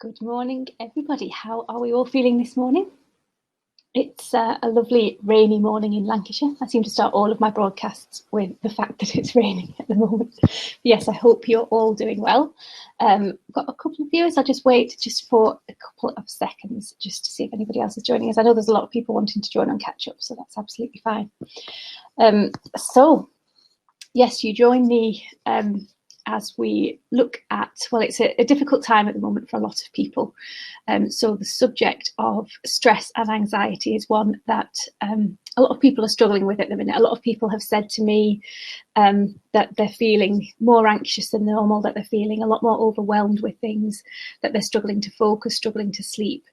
Good morning, everybody. How are we all feeling this morning? It's a lovely rainy morning in Lancashire. I seem to start all of my broadcasts with the fact that it's raining at the moment. Yes, I hope you're all doing well. I've got a couple of viewers. I'll just wait just for a couple of seconds just to see if anybody else is joining us. I know there's a lot of people wanting to join on catch up, so that's absolutely fine. So, yes, you join me as we look at, well, it's a difficult time at the moment for a lot of people. So the subject of stress and anxiety is one that a lot of people are struggling with at the minute. A lot of people have said to me that they're feeling more anxious than normal, that they're feeling a lot more overwhelmed with things, that they're struggling to focus, struggling to sleep.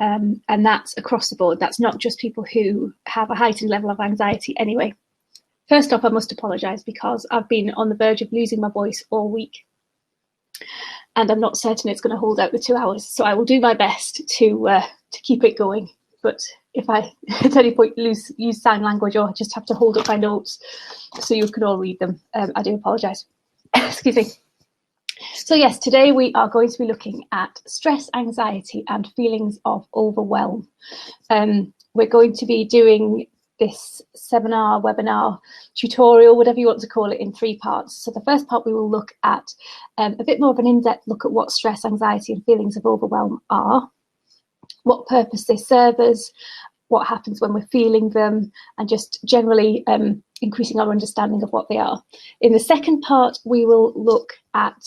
And that's across the board. That's not just people who have a heightened level of anxiety anyway. First off, I must apologise because I've been on the verge of losing my voice all week and I'm not certain it's going to hold out the 2 hours. So I will do my best to keep it going. But if I at any point use sign language or just have to hold up my notes so you can all read them, I do apologise. Excuse me. So yes, today we are going to be looking at stress, anxiety and feelings of overwhelm. We're going to be doing this seminar, webinar, tutorial, whatever you want to call it, in 3 parts. So the first part we will look at a bit more of an in-depth look at what stress, anxiety and feelings of overwhelm are, what purpose they serve us, what happens when we're feeling them, and just generally increasing our understanding of what they are. In the second part, we will look at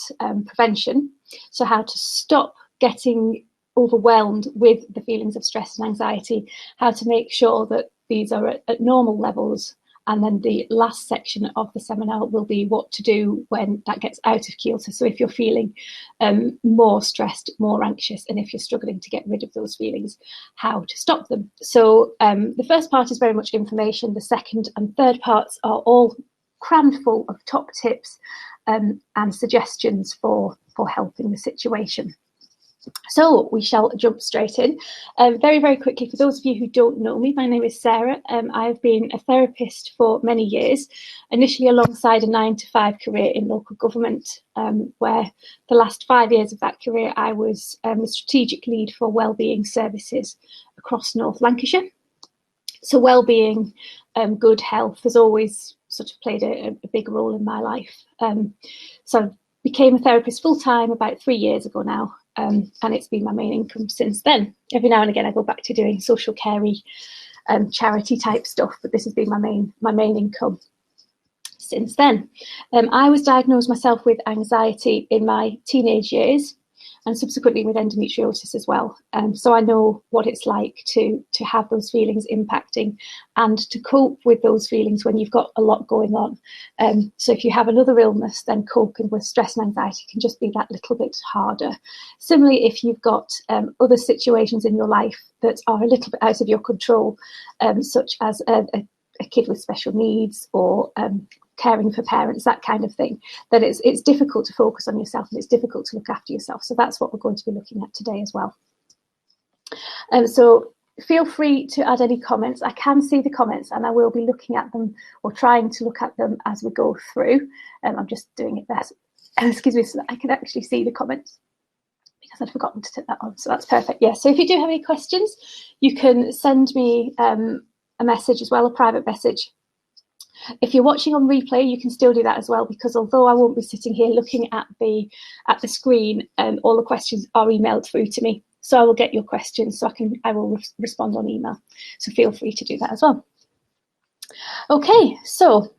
prevention, so how to stop getting overwhelmed with the feelings of stress and anxiety, how to make sure that these are at normal levels, and then the last section of the seminar will be what to do when that gets out of kilter. So if you're feeling more stressed, more anxious, and if you're struggling to get rid of those feelings, how to stop them. So the first part is very much information. The second and third parts are all crammed full of top tips and suggestions for helping the situation. So we shall jump straight in. Very, very quickly, for those of you who don't know me, my name is Sarah. I've been a therapist for many years, initially alongside a 9-to-5 career in local government, where the last 5 years of that career I was the strategic lead for wellbeing services across North Lancashire. So wellbeing, good health has always sort of played a big role in my life. So I became a therapist full-time about 3 years ago now. And it's been my main income since then. Every now and again I go back to doing social care-y charity type stuff, but this has been my main income since then. I was diagnosed myself with anxiety in my teenage years and subsequently with endometriosis as well. So I know what it's like to have those feelings impacting and to cope with those feelings when you've got a lot going on. So if you have another illness, then coping with stress and anxiety can just be that little bit harder. Similarly, if you've got other situations in your life that are a little bit out of your control, such as a kid with special needs or caring for parents, that kind of thing, then it's difficult to focus on yourself and it's difficult to look after yourself. So that's what we're going to be looking at today as well. So feel free to add any comments. I can see the comments and I will be looking at them or trying to look at them as we go through. I'm just doing it there, excuse me, so that I can actually see the comments because I'd forgotten to turn that on. So that's perfect. Yeah, so if you do have any questions, you can send me a message as well, a private message. If you're watching on replay, you can still do that as well, because although I won't be sitting here looking at the screen, all the questions are emailed through to me. So I will get your questions, so I will respond on email. So feel free to do that as well. Okay, so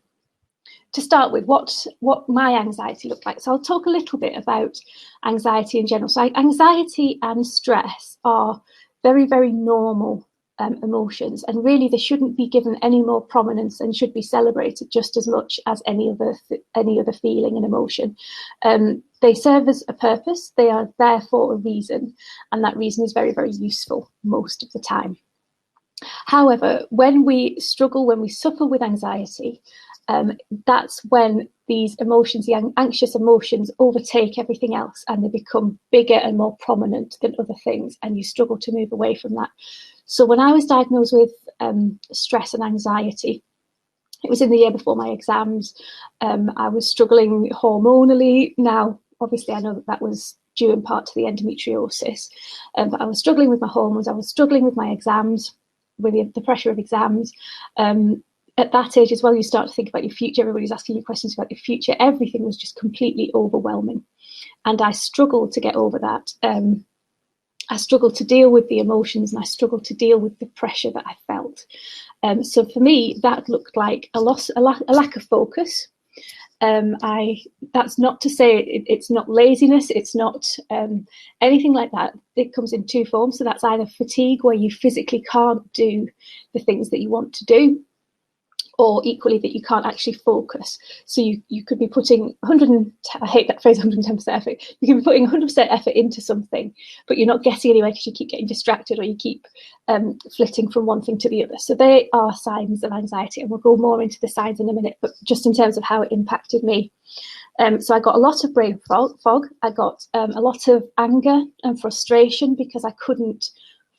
to start with, what my anxiety looked like. So I'll talk a little bit about anxiety in general. So anxiety and stress are very, very normal emotions, and really they shouldn't be given any more prominence and should be celebrated just as much as any other feeling and emotion. They serve as a purpose, they are there for a reason, and that reason is very, very useful most of the time. However, when we struggle, when we suffer with anxiety, that's when these emotions, the anxious emotions, overtake everything else and they become bigger and more prominent than other things, and you struggle to move away from that. So when I was diagnosed with stress and anxiety, it was in the year before my exams. I was struggling hormonally. Now, obviously, I know that was due in part to the endometriosis. But I was struggling with my hormones, I was struggling with my exams, with the pressure of exams. At that age as well, you start to think about your future. Everybody's asking you questions about your future. Everything was just completely overwhelming. And I struggled to get over that. I struggled to deal with the emotions, and I struggled to deal with the pressure that I felt. So for me, that looked like a lack of focus. That's not to say it's not laziness, it's not anything like that. It comes in two forms. So that's either fatigue, where you physically can't do the things that you want to do, or equally that you can't actually focus. So you could be putting I hate that phrase, 110% effort. You can be putting 100% effort into something, but you're not getting anywhere because you keep getting distracted, or you keep flitting from one thing to the other. So they are signs of anxiety, and we'll go more into the signs in a minute, but just in terms of how it impacted me. So I got a lot of brain fog. I got a lot of anger and frustration because I couldn't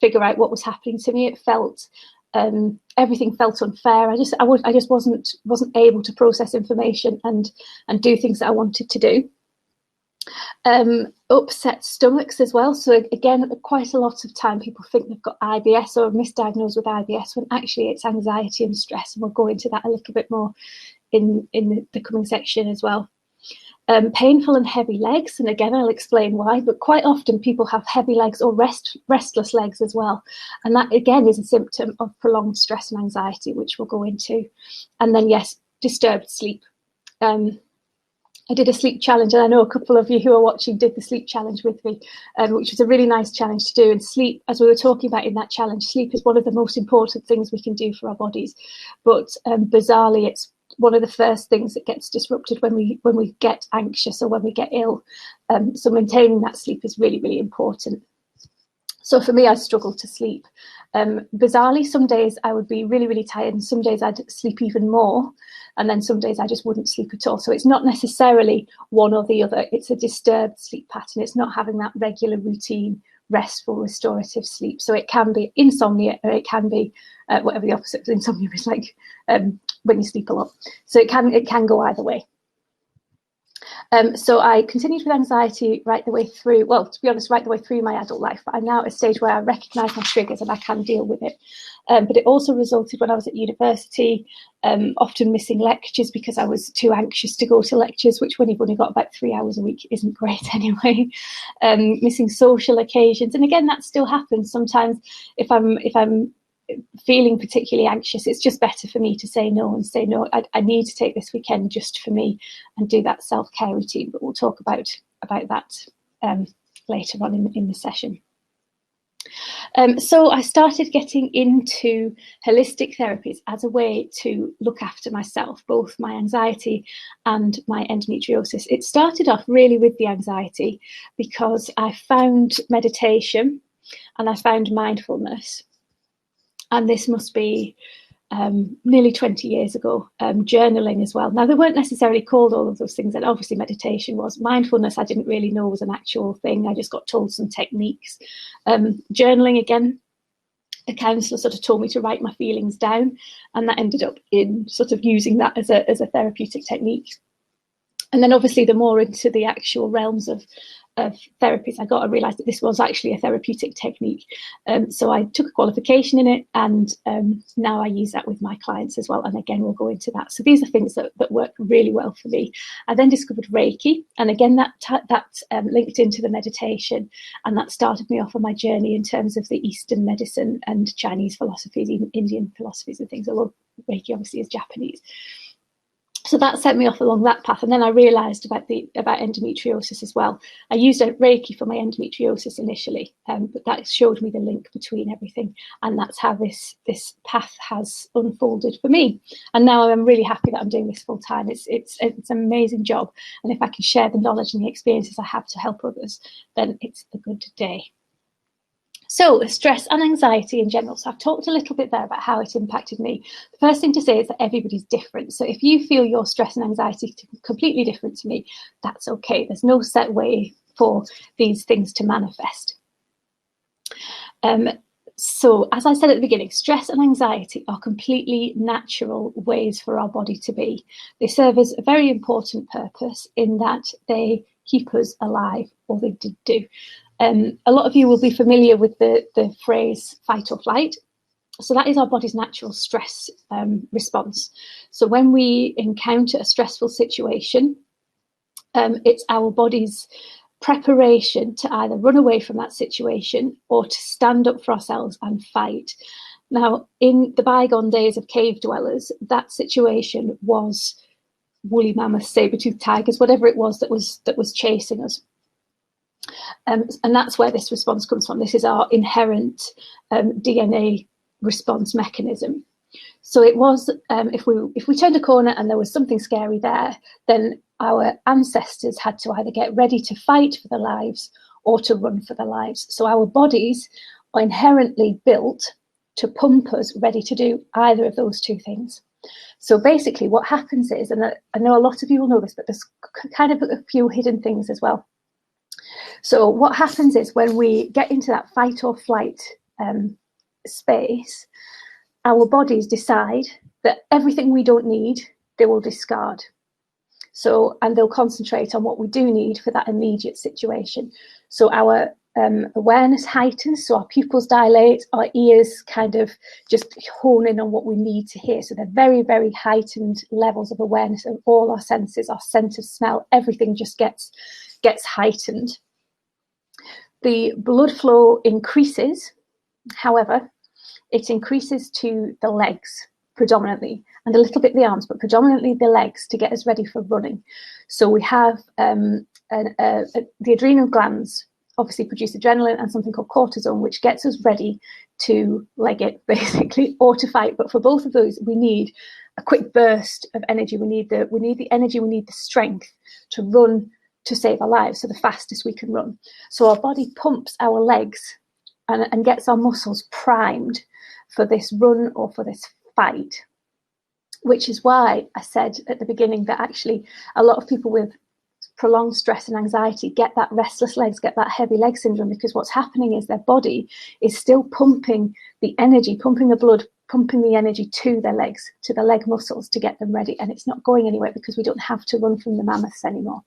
figure out what was happening to me. It felt everything felt unfair. I just wasn't able to process information and do things that I wanted to do. Upset stomachs as well. So again, quite a lot of time people think they've got IBS or misdiagnosed with IBS, when actually it's anxiety and stress. And we'll go into that a little bit more in the coming section as well. Painful and heavy legs, and again I'll explain why, but quite often people have heavy legs or restless legs as well, and that again is a symptom of prolonged stress and anxiety, which we'll go into. And then yes, disturbed sleep. I did a sleep challenge, and I know a couple of you who are watching did the sleep challenge with me, which was a really nice challenge to do. And sleep, as we were talking about in that challenge, sleep is one of the most important things we can do for our bodies, but bizarrely it's one of the first things that gets disrupted when we get anxious or when we get ill. So maintaining that sleep is really, really important. So for me, I struggled to sleep. Bizarrely, some days I would be really, really tired, and some days I'd sleep even more, and then some days I just wouldn't sleep at all. So it's not necessarily one or the other. It's a disturbed sleep pattern. It's not having that regular routine, restful, restorative sleep. So it can be insomnia, or it can be whatever the opposite of insomnia is, like when you sleep a lot. So it can go either way. So I continued with anxiety right the way through, well, to be honest, right the way through my adult life, but I'm now at a stage where I recognise my triggers and I can deal with it. But it also resulted when I was at university, often missing lectures because I was too anxious to go to lectures, which when you've only got about 3 hours a week isn't great anyway. Missing social occasions. And again, that still happens sometimes. If I'm feeling particularly anxious, it's just better for me to say no and say, no, I need to take this weekend just for me and do that self-care routine. But we'll talk about that later on in the session. So I started getting into holistic therapies as a way to look after myself, both my anxiety and my endometriosis. It started off really with the anxiety because I found meditation and I found mindfulness. And this must be nearly 20 years ago, journaling as well. Now, they weren't necessarily called all of those things, and obviously meditation was. Mindfulness, I didn't really know was an actual thing. I just got told some techniques. Journaling, again, a counsellor sort of told me to write my feelings down, and that ended up in sort of using that as a therapeutic technique. And then obviously the more into the actual realms of therapies I got, I realised that this was actually a therapeutic technique. So I took a qualification in it, and now I use that with my clients as well. And again, we'll go into that. So these are things that work really well for me. I then discovered Reiki, and again, that linked into the meditation, and that started me off on my journey in terms of the Eastern medicine and Chinese philosophies, even Indian philosophies and things, although Reiki obviously is Japanese. So that set me off along that path. And then I realised about endometriosis as well. I used Reiki for my endometriosis initially, but that showed me the link between everything. And that's how this path has unfolded for me. And now I'm really happy that I'm doing this full time. It's an amazing job. And if I can share the knowledge and the experiences I have to help others, then it's a good day. So stress and anxiety in general. So I've talked a little bit there about how it impacted me. The first thing to say is that everybody's different. So if you feel your stress and anxiety completely different to me, that's okay. There's no set way for these things to manifest. So as I said at the beginning, stress and anxiety are completely natural ways for our body to be. They serve as a very important purpose in that they keep us alive, or they did do. A lot of you will be familiar with the phrase fight or flight. So that is our body's natural stress response. So when we encounter a stressful situation, it's our body's preparation to either run away from that situation or to stand up for ourselves and fight. Now, in the bygone days of cave dwellers, that situation was woolly mammoths, saber-toothed tigers, whatever it was that was chasing us. And that's where this response comes from. This is our inherent DNA response mechanism. So it was, if we turned a corner and there was something scary there, then our ancestors had to either get ready to fight for their lives or to run for their lives. So our bodies are inherently built to pump us ready to do either of those two things. So basically what happens is, and I know a lot of you will know this, but there's kind of a few hidden things as well. So what happens is when we get into that fight or flight space, our bodies decide that everything we don't need, they will discard. So, and they'll concentrate on what we do need for that immediate situation. So our awareness heightens, so our pupils dilate, our ears kind of just hone in on what we need to hear. So they're very, very heightened levels of awareness of all our senses, our sense of smell, everything just gets heightened. The blood flow increases, however, it increases to the legs predominantly, and a little bit the arms, but predominantly the legs to get us ready for running. So we have the adrenal glands obviously produce adrenaline and something called cortisol, which gets us ready to leg it basically, or to fight. But for both of those, we need a quick burst of energy. We need the energy, we need the strength to run, to save our lives, so the fastest we can run. So our body pumps our legs and gets our muscles primed for this run or for this fight, which is why I said at the beginning that actually a lot of people with prolonged stress and anxiety get that restless legs, get that heavy leg syndrome, because what's happening is their body is still pumping the energy, pumping the blood, pumping the energy to their legs, to the leg muscles to get them ready, and it's not going anywhere because we don't have to run from the mammoths anymore.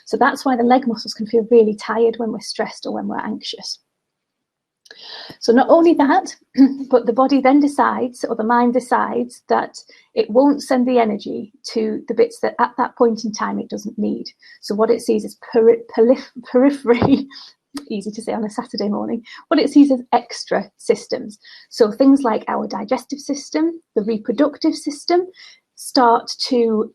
So that's why the leg muscles can feel really tired when we're stressed or when we're anxious. So not only that, but the body then decides, or the mind decides, that it won't send the energy to the bits that at that point in time it doesn't need. So what it sees is periphery, easy to say on a Saturday morning, what it sees as extra systems. So things like our digestive system, the reproductive system, start to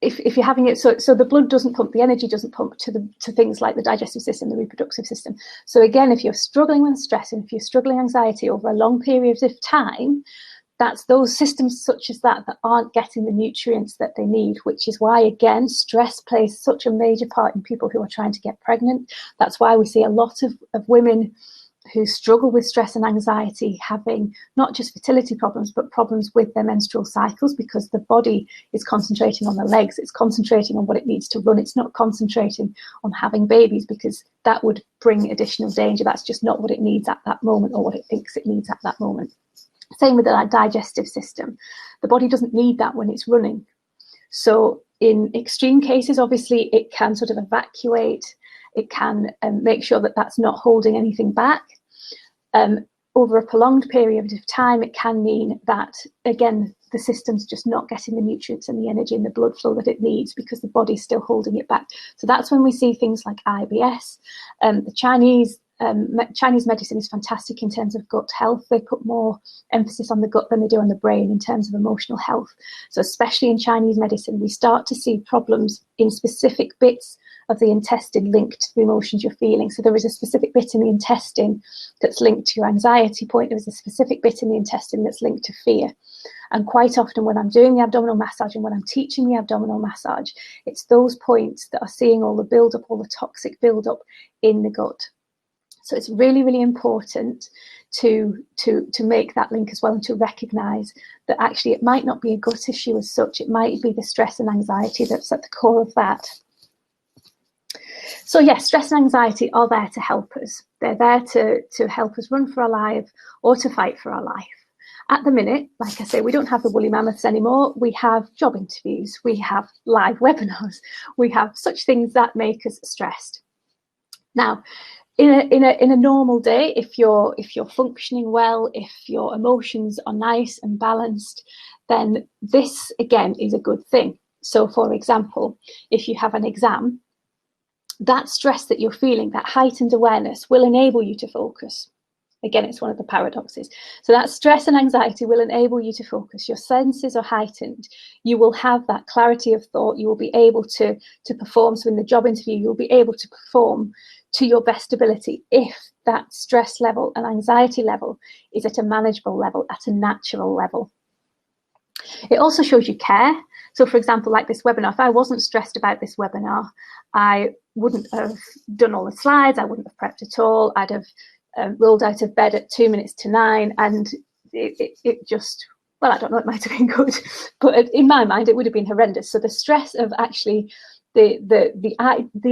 if you're having it, so the blood doesn't pump, the energy doesn't pump to things like the digestive system, the reproductive system. So again, if you're struggling with stress and if you're struggling anxiety over a long period of time, that's those systems such as that aren't getting the nutrients that they need, which is why, again, stress plays such a major part in people who are trying to get pregnant. That's why we see a lot of women who struggle with stress and anxiety having not just fertility problems, but problems with their menstrual cycles, because the body is concentrating on the legs, it's concentrating on what it needs to run, it's not concentrating on having babies, because that would bring additional danger. That's just not what it needs at that moment, or what it thinks it needs at that moment. Same with the digestive system. The body doesn't need that when it's running. So in extreme cases, obviously, it can sort of evacuate, it can make sure that that's not holding anything back. Over a prolonged period of time, it can mean that, again, the system's just not getting the nutrients and the energy and the blood flow that it needs because the body's still holding it back. So that's when we see things like IBS. The Chinese medicine is fantastic in terms of gut health. They put more emphasis on the gut than they do on the brain in terms of emotional health. So especially in Chinese medicine, we start to see problems in specific bits of the intestine linked to the emotions you're feeling. So there is a specific bit in the intestine that's linked to your anxiety point. There is a specific bit in the intestine that's linked to fear. And quite often when I'm doing the abdominal massage and when I'm teaching the abdominal massage, it's those points that are seeing all the build-up, all the toxic build-up in the gut. So it's really, really important to make that link as well, and to recognise that actually it might not be a gut issue as such. It might be the stress and anxiety that's at the core of that. So yes, stress and anxiety are there to help us. They're there to help us run for our life or to fight for our life. At the minute, like I say, we don't have the woolly mammoths anymore. We have job interviews, we have live webinars, we have such things that make us stressed. Now, in a normal day, if you're functioning well, if your emotions are nice and balanced, then this again is a good thing. So, for example, if you have an exam, that stress that you're feeling, that heightened awareness, will enable you to focus. Again, it's one of the paradoxes. So that stress and anxiety will enable you to focus. Your senses are heightened. You will have that clarity of thought. You will be able to perform. So in the job interview, you'll be able to perform to your best ability if that stress level and anxiety level is at a manageable level, at a natural level. It also shows you care. So for example, like this webinar, if I wasn't stressed about this webinar, I wouldn't have done all the slides. I wouldn't have prepped at all. I'd have rolled out of bed at 2 minutes to 9, and it just, well, I don't know, it might have been good, but in my mind it would have been horrendous. So the stress of actually the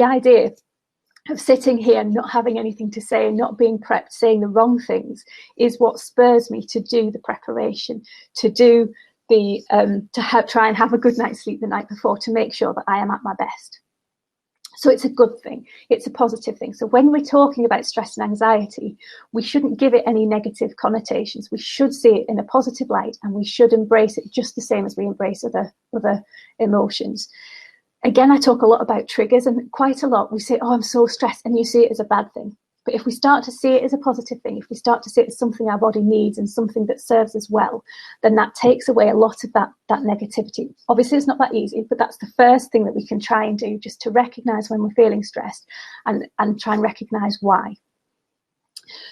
idea of sitting here and not having anything to say, not being prepped, saying the wrong things, is what spurs me to do the preparation, to do the try and have a good night's sleep the night before, to make sure that I am at my best. So it's a good thing. It's a positive thing. So when we're talking about stress and anxiety, we shouldn't give it any negative connotations. We should see it in a positive light, and we should embrace it just the same as we embrace other emotions. Again, I talk a lot about triggers, and quite a lot we say, oh, I'm so stressed, and you see it as a bad thing. But if we start to see it as a positive thing, if we start to see it as something our body needs and something that serves us well, then that takes away a lot of that negativity. Obviously, it's not that easy, but that's the first thing that we can try and do, just to recognise when we're feeling stressed and try and recognise why.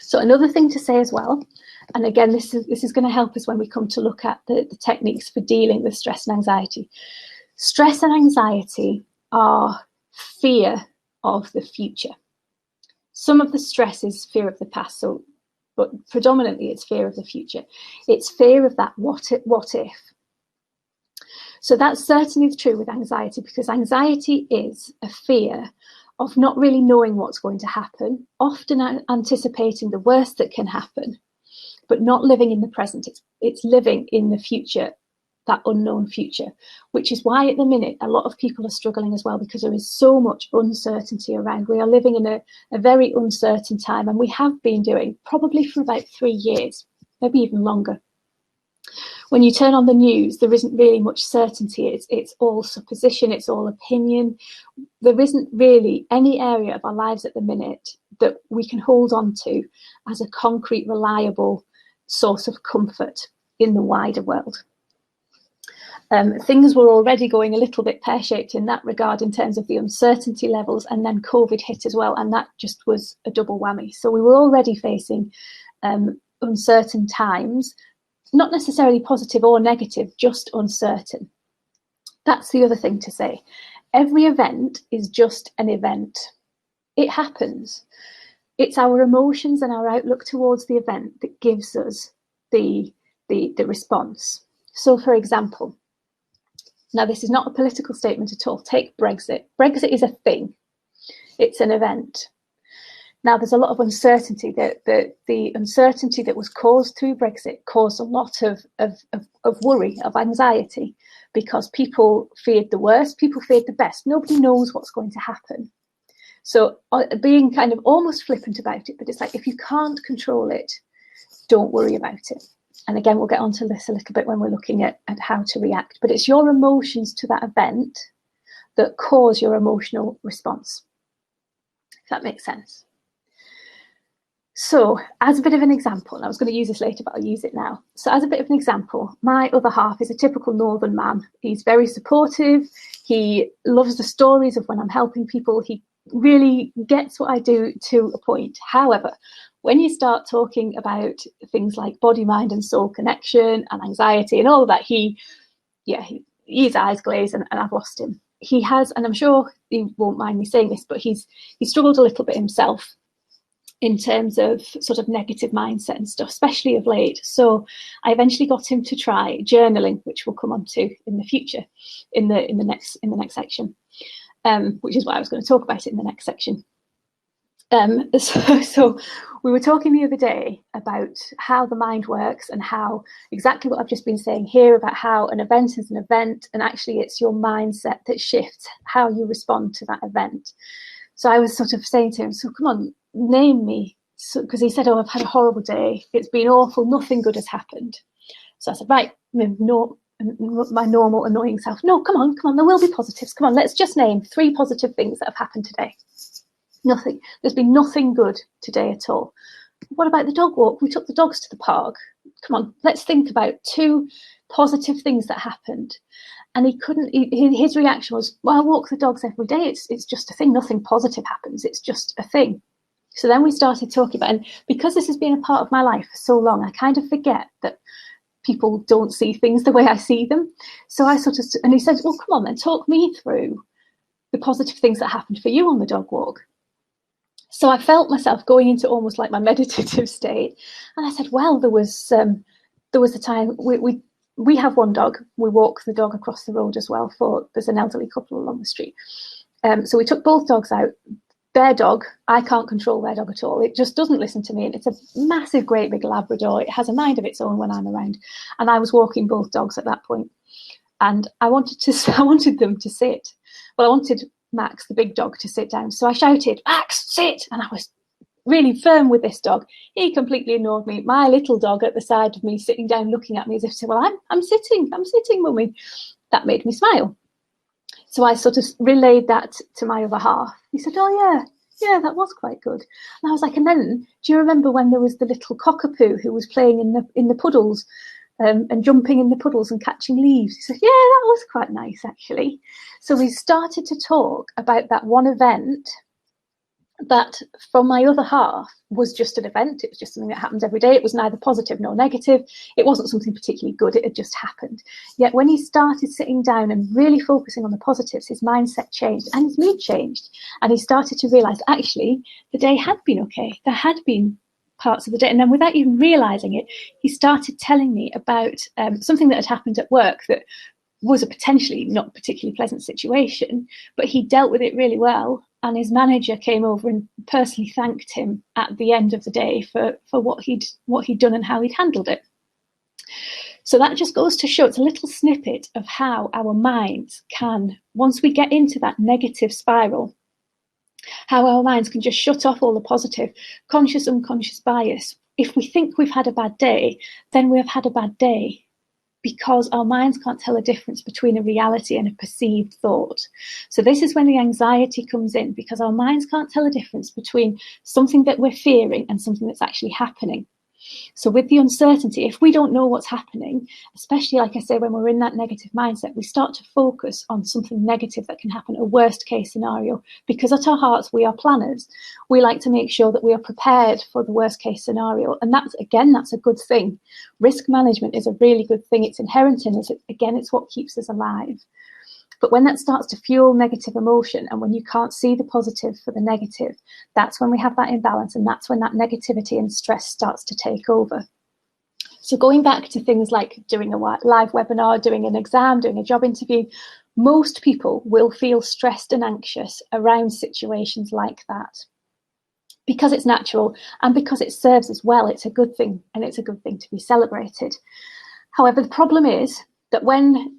So another thing to say as well, and again, this is going to help us when we come to look at the techniques for dealing with stress and anxiety. Stress and anxiety are fear of the future. Some of the stress is fear of the past, but predominantly it's fear of the future. It's fear of that what if. So that's certainly true with anxiety, because anxiety is a fear of not really knowing what's going to happen, often anticipating the worst that can happen, but not living in the present. It's living in the future, that unknown future, which is why at the minute a lot of people are struggling as well, because there is so much uncertainty around. We are living in a very uncertain time, and we have been doing probably for about 3 years, maybe even longer. When you turn on the news, there isn't really much certainty. It's all supposition, it's all opinion. There isn't really any area of our lives at the minute that we can hold on to as a concrete, reliable source of comfort in the wider world. Things were already going a little bit pear-shaped in that regard in terms of the uncertainty levels, and then COVID hit as well, and that just was a double whammy. So we were already facing uncertain times, not necessarily positive or negative, just uncertain. That's the other thing to say. Every event is just an event. It happens. It's our emotions and our outlook towards the event that gives us the response. So, for example, now this is not a political statement at all. Take Brexit. Brexit is a thing. It's an event. Now, there's a lot of uncertainty. The uncertainty that was caused through Brexit caused a lot of worry, of anxiety, because people feared the worst, people feared the best. Nobody knows what's going to happen. So being kind of almost flippant about it, but it's like, if you can't control it, don't worry about it. And again, we'll get onto this a little bit when we're looking at how to react. But it's your emotions to that event that cause your emotional response, if that makes sense. So as a bit of an example, and I was going to use this later, but I'll use it now. So as a bit of an example, my other half is a typical northern man. He's very supportive. He loves the stories of when I'm helping people. He really gets what I do to a point. However, when you start talking about things like body, mind and soul connection and anxiety and all of that, his eyes glaze, and I've lost him. He has, and I'm sure he won't mind me saying this, but he's struggled a little bit himself in terms of sort of negative mindset and stuff, especially of late. So I eventually got him to try journaling, which we'll come on to in the future, in the next section, which is why I was going to talk about it in the next section. So we were talking the other day about how the mind works and how exactly what I've just been saying here about how an event is an event, and actually it's your mindset that shifts how you respond to that event. So I was sort of saying to him, so come on, name me, because he said, oh, I've had a horrible day, it's been awful, nothing good has happened. So I said, right, no, my normal annoying self, no, come on, there will be positives, come on, let's just name 3 positive things that have happened today. Nothing. There's been nothing good today at all. What about the dog walk? We took the dogs to the park. Come on, let's think about 2 positive things that happened. And he couldn't, his reaction was, well, I walk the dogs every day. It's just a thing. Nothing positive happens. It's just a thing. So then we started talking about, and because this has been a part of my life for so long, I kind of forget that people don't see things the way I see them. So I sort of, and he said, well, come on then, talk me through the positive things that happened for you on the dog walk. So I felt myself going into almost like my meditative state. And I said, well, there was a time we have one dog. We walk the dog across the road as well, for there's an elderly couple along the street. So we took both dogs out. Their dog, I can't control their dog at all. It just doesn't listen to me. And it's a massive, great big Labrador. It has a mind of its own when I'm around. And I was walking both dogs at that point. And I wanted them to sit. Well, I wanted Max, the big dog, to sit down. So I shouted, Max, sit! And I was really firm with this dog. He completely ignored me. My little dog at the side of me, sitting down, looking at me as if to say, well, I'm sitting, mummy. That made me smile. So I sort of relayed that to my other half. He said, oh, yeah, that was quite good. And I was like, and then, do you remember when there was the little cockapoo who was playing in the puddles and jumping in the puddles and catching leaves? He said, yeah, that was quite nice, actually. So we started to talk about that one event that, from my other half, was just an event. It was just something that happens every day. It was neither positive nor negative. It wasn't something particularly good. It had just happened. Yet when he started sitting down and really focusing on the positives, his mindset changed and his mood changed. And he started to realise, actually, the day had been okay. There had been parts of the day. And then without even realising it, he started telling me about something that had happened at work that was a potentially not particularly pleasant situation, but he dealt with it really well. And his manager came over and personally thanked him at the end of the day for what he'd done and how he'd handled it. So that just goes to show, it's a little snippet of how our minds can, once we get into that negative spiral, how our minds can just shut off all the positive, conscious, unconscious bias. If we think we've had a bad day, then we have had a bad day, because our minds can't tell a difference between a reality and a perceived thought. So this is when the anxiety comes in, because our minds can't tell a difference between something that we're fearing and something that's actually happening. So with the uncertainty, if we don't know what's happening, especially, like I say, when we're in that negative mindset, we start to focus on something negative that can happen, a worst case scenario, because at our hearts, we are planners. We like to make sure that we are prepared for the worst case scenario. And that's a good thing. Risk management is a really good thing. It's inherent in us. Again, it's what keeps us alive. But when that starts to fuel negative emotion, and when you can't see the positive for the negative, that's when we have that imbalance, and that's when that negativity and stress starts to take over. So going back to things like doing a live webinar, doing an exam, doing a job interview, most people will feel stressed and anxious around situations like that, because it's natural and because it serves us well. It's a good thing, and it's a good thing to be celebrated. However, the problem is that when,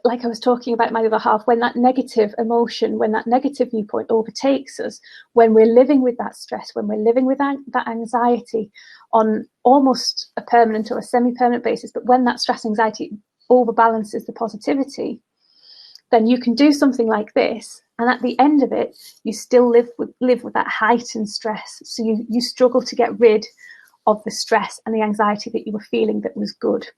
like I was talking about my other half, when that negative emotion, when that negative viewpoint overtakes us, when we're living with that stress, when we're living with that anxiety on almost a permanent or a semi-permanent basis, but when that stress anxiety overbalances the positivity, then you can do something like this, and at the end of it, you still live with that heightened stress. So you struggle to get rid of the stress and the anxiety that you were feeling that was good.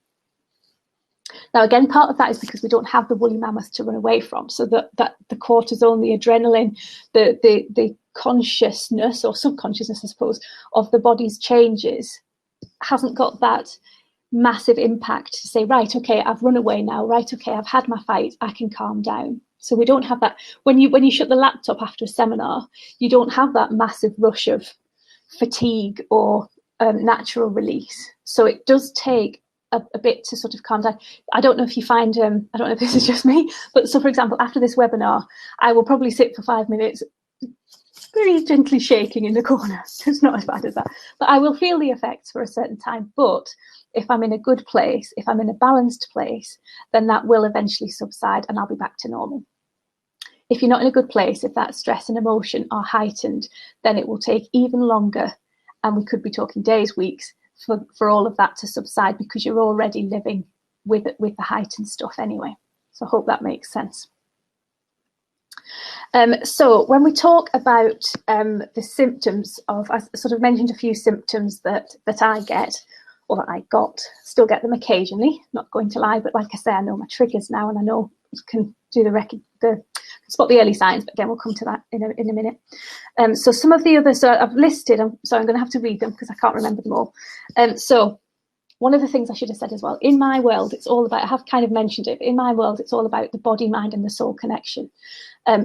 Now, again, part of that is because we don't have the woolly mammoth to run away from. So that the cortisol, the adrenaline, the consciousness or subconsciousness, I suppose, of the body's changes hasn't got that massive impact to say, right, okay, I've run away now. Right, okay, I've had my fight. I can calm down. So we don't have that. When you shut the laptop after a seminar, you don't have that massive rush of fatigue or natural release. So it does take a bit to sort of calm down. I don't know if you find, I don't know if this is just me, but so for example, after this webinar, I will probably sit for 5 minutes, very gently shaking in the corner. It's not as bad as that. But I will feel the effects for a certain time. But if I'm in a good place, if I'm in a balanced place, then that will eventually subside and I'll be back to normal. If you're not in a good place, if that stress and emotion are heightened, then it will take even longer. And we could be talking days, weeks for all of that to subside because you're already living with the heightened stuff anyway. So I hope that makes sense. So when we talk about the symptoms of, I sort of mentioned a few symptoms that I get, or that I got, still get them occasionally, not going to lie, but like I say, I know my triggers now and I know I can do spot the early signs, but again, we'll come to that in a minute. So some of the others I've listed, so I'm going to have to read them because I can't remember them all. So one of the things I should have said as well, in my world, it's all about, I have kind of mentioned it, but in my world, it's all about the body, mind and the soul connection.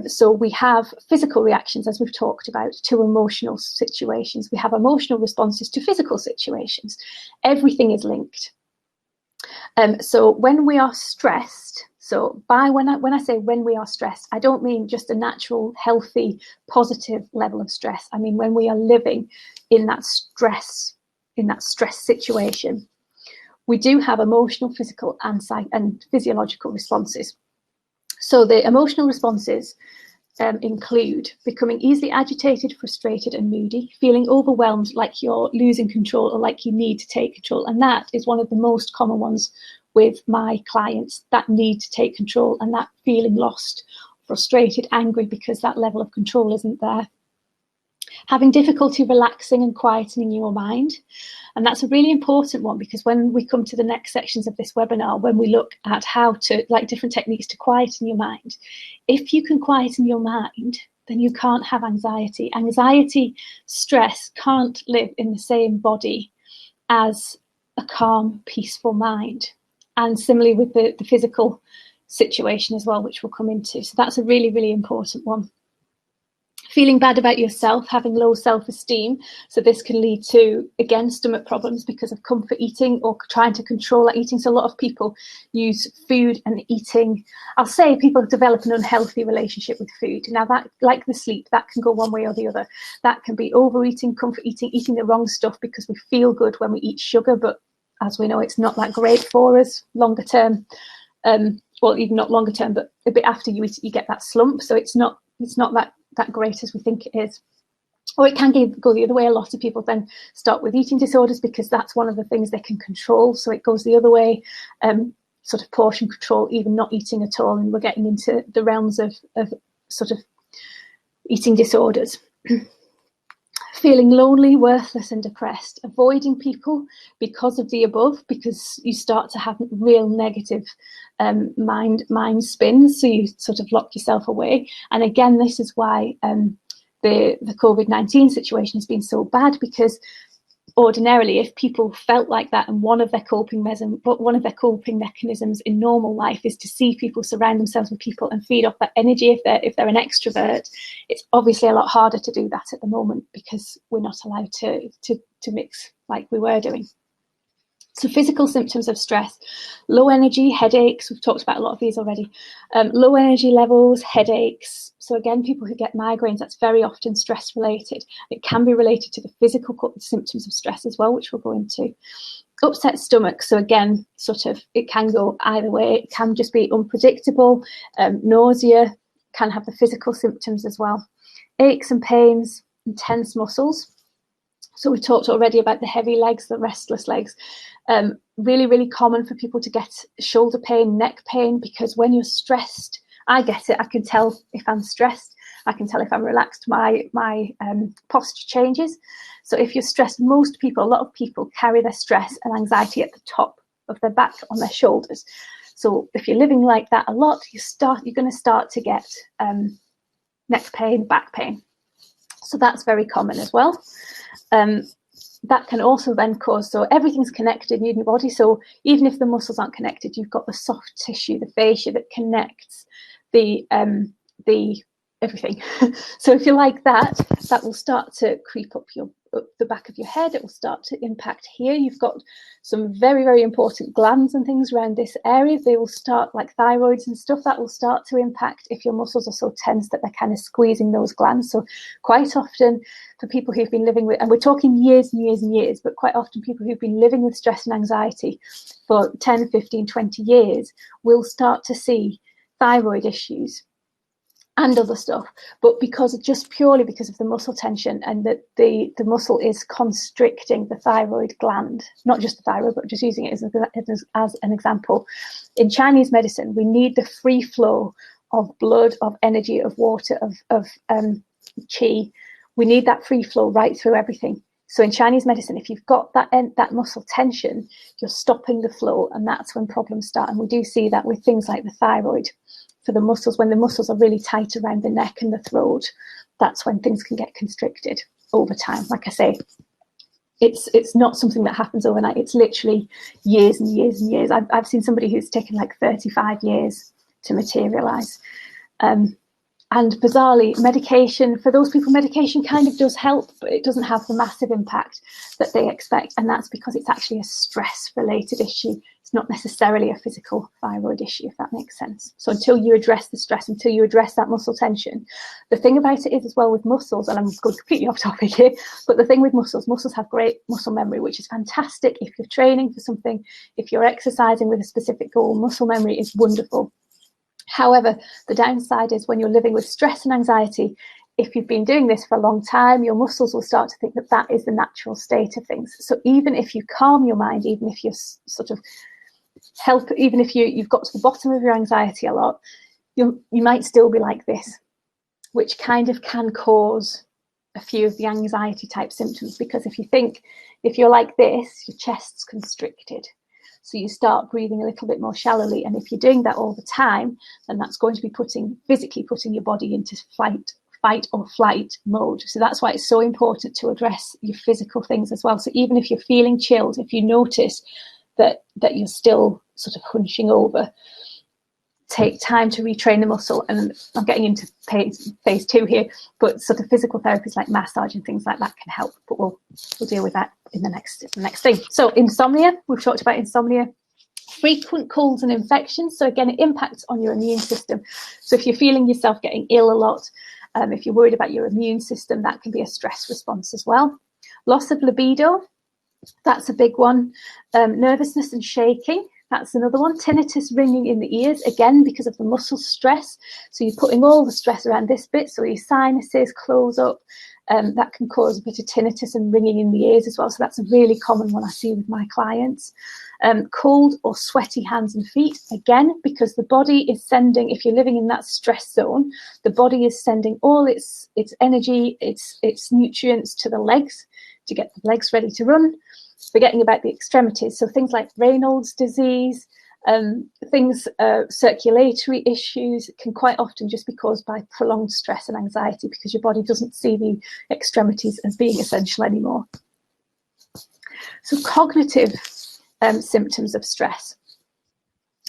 So we have physical reactions, as we've talked about, to emotional situations. We have emotional responses to physical situations. Everything is linked. So when we are stressed, when I say when we are stressed, I don't mean just a natural, healthy, positive level of stress. I mean when we are living in that stress situation, we do have emotional, physical, and physiological responses. So the emotional responses include becoming easily agitated, frustrated, and moody, feeling overwhelmed, like you're losing control or like you need to take control. And that is one of the most common ones with my clients, that need to take control and that feeling lost, frustrated, angry because that level of control isn't there. Having difficulty relaxing and quietening your mind. And that's a really important one because when we come to the next sections of this webinar, when we look at how to, like different techniques to quieten your mind, if you can quieten your mind, then you can't have anxiety. Anxiety, stress can't live in the same body as a calm, peaceful mind. And similarly with the physical situation as well, which we'll come into. So that's a really, really important one. Feeling bad about yourself, having low self-esteem. So this can lead to, again, stomach problems because of comfort eating or trying to control that eating. So a lot of people use food and eating. I'll say people develop an unhealthy relationship with food. Now that, like the sleep, that can go one way or the other. That can be overeating, comfort eating, eating the wrong stuff because we feel good when we eat sugar, but as we know, it's not that great for us longer term. Well, even not longer term, but a bit after you eat it, you get that slump. So it's not that great as we think it is. Or it can go the other way. A lot of people then start with eating disorders because that's one of the things they can control. So it goes the other way, sort of portion control, even not eating at all. And we're getting into the realms of sort of eating disorders. Feeling lonely, worthless and depressed, avoiding people because of the above, because you start to have real negative mind spins, so you sort of lock yourself away. And again, this is why the COVID-19 situation has been so bad, because ordinarily, if people felt like that, and one of their coping mechanisms in normal life is to see people, surround themselves with people and feed off that energy. If they're an extrovert, it's obviously a lot harder to do that at the moment because we're not allowed to mix like we were doing. So physical symptoms of stress: low energy, headaches. We've talked about a lot of these already. Low energy levels, headaches. So again, people who get migraines, that's very often stress related. It can be related to the physical symptoms of stress as well, which we'll go into. Upset stomach. So again, sort of, it can go either way. It can just be unpredictable. Nausea, can have the physical symptoms as well. Aches and pains, intense muscles. So we talked already about the heavy legs, the restless legs. Really, really common for people to get shoulder pain, neck pain, because when you're stressed, I get it. I can tell if I'm stressed. I can tell if I'm relaxed. My posture changes. So if you're stressed, a lot of people carry their stress and anxiety at the top of their back on their shoulders. So if you're living like that a lot, you're going to start to get neck pain, back pain. So that's very common as well. That can also then cause, so everything's connected in your body. So even if the muscles aren't connected, you've got the soft tissue, the fascia that connects the everything. So if you're like that, that will start to creep up up the back of your head. It will start to impact here. You've got some very, very important glands and things around this area. They will start, like thyroids and stuff, that will start to impact if your muscles are so tense that they're kind of squeezing those glands. So quite often for people who've been living with, and we're talking years and years and years, but quite often people who've been living with stress and anxiety for 10, 15, 20 years will start to see thyroid issues and other stuff, but purely because of the muscle tension, and that the muscle is constricting the thyroid gland, not just the thyroid, but just using it as an example. In Chinese medicine, we need the free flow of blood, of energy, of water, of qi. We need that free flow right through everything. So in Chinese medicine, if you've got that muscle tension, you're stopping the flow, and that's when problems start. And we do see that with things like the thyroid. For the muscles, when the muscles are really tight around the neck and the throat, that's when things can get constricted over time. Like I say, it's not something that happens overnight. It's literally years and years and years. I've seen somebody who's taken like 35 years to materialize. And bizarrely, medication, for those people, medication kind of does help, but it doesn't have the massive impact that they expect. And that's because it's actually a stress-related issue. It's not necessarily a physical thyroid issue, if that makes sense. So until you address the stress, until you address that muscle tension, the thing about it is as well with muscles, and I'm going completely off topic here, but the thing with muscles have great muscle memory, which is fantastic if you're training for something, if you're exercising with a specific goal, muscle memory is wonderful. However, the downside is when you're living with stress and anxiety, if you've been doing this for a long time, your muscles will start to think that that is the natural state of things. So even if you calm your mind, even if you're sort of even if you've got to the bottom of your anxiety a lot, you might still be like this, which kind of can cause a few of the anxiety type symptoms. Because if you're like this, your chest's constricted. So you start breathing a little bit more shallowly. And if you're doing that all the time, then that's going to be physically putting your body into fight or flight mode. So that's why it's so important to address your physical things as well. So even if you're feeling chilled, if you notice that you're still sort of hunching over, take time to retrain the muscle. And I'm getting into phase 2 here, but sort of physical therapies like massage and things like that can help. But we'll deal with that in the next thing. So insomnia, we've talked about insomnia. Frequent colds and infections. So again, it impacts on your immune system. So if you're feeling yourself getting ill a lot, if you're worried about your immune system, that can be a stress response as well. Loss of libido, that's a big one. Nervousness and shaking, that's another one. Tinnitus, ringing in the ears, again, because of the muscle stress. So you're putting all the stress around this bit, so your sinuses close up. That can cause a bit of tinnitus and ringing in the ears as well. So that's a really common one I see with my clients. Cold or sweaty hands and feet, again, because the body is sending, if you're living in that stress zone, the body is sending all its energy, its nutrients to the legs to get the legs ready to run, forgetting about the extremities. So things like Raynaud's disease, circulatory issues can quite often just be caused by prolonged stress and anxiety, because your body doesn't see the extremities as being essential anymore. So cognitive symptoms of stress.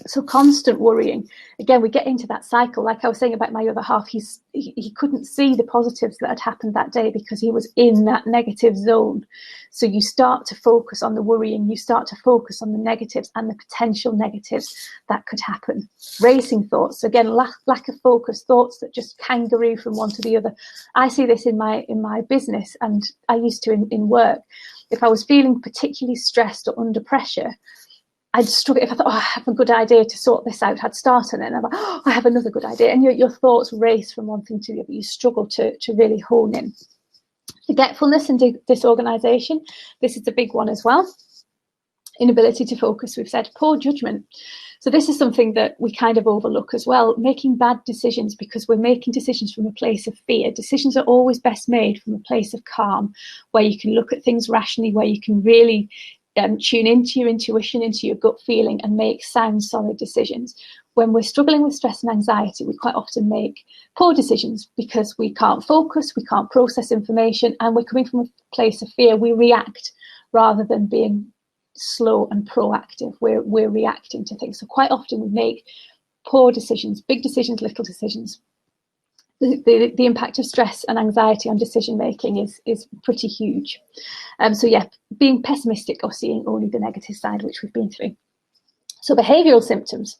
So constant worrying. Again, we get into that cycle. Like I was saying about my other half, he couldn't see the positives that had happened that day because he was in that negative zone. So you start to focus on the worrying, you start to focus on the negatives and the potential negatives that could happen. Racing thoughts. So again, lack of focus, thoughts that just kangaroo from one to the other. I see this in my business, and I used to in work. If I was feeling particularly stressed or under pressure, I'd struggle. If I thought, I have a good idea to sort this out, I'd start on it, and I'm like, I have another good idea. And your thoughts race from one thing to the other. You struggle to really hone in. Forgetfulness and disorganization. This is a big one as well. Inability to focus, we've said. Poor judgment. So this is something that we kind of overlook as well. Making bad decisions because we're making decisions from a place of fear. Decisions are always best made from a place of calm, where you can look at things rationally, where you can really tune into your intuition, into your gut feeling, and make sound, solid decisions. When we're struggling with stress and anxiety, we quite often make poor decisions because we can't focus, we can't process information, and we're coming from a place of fear. We react rather than being slow and proactive. We're reacting to things. So quite often we make poor decisions, big decisions, little decisions. the impact of stress and anxiety on decision making is pretty huge. So yeah, being pessimistic or seeing only the negative side, which we've been through. So behavioural symptoms.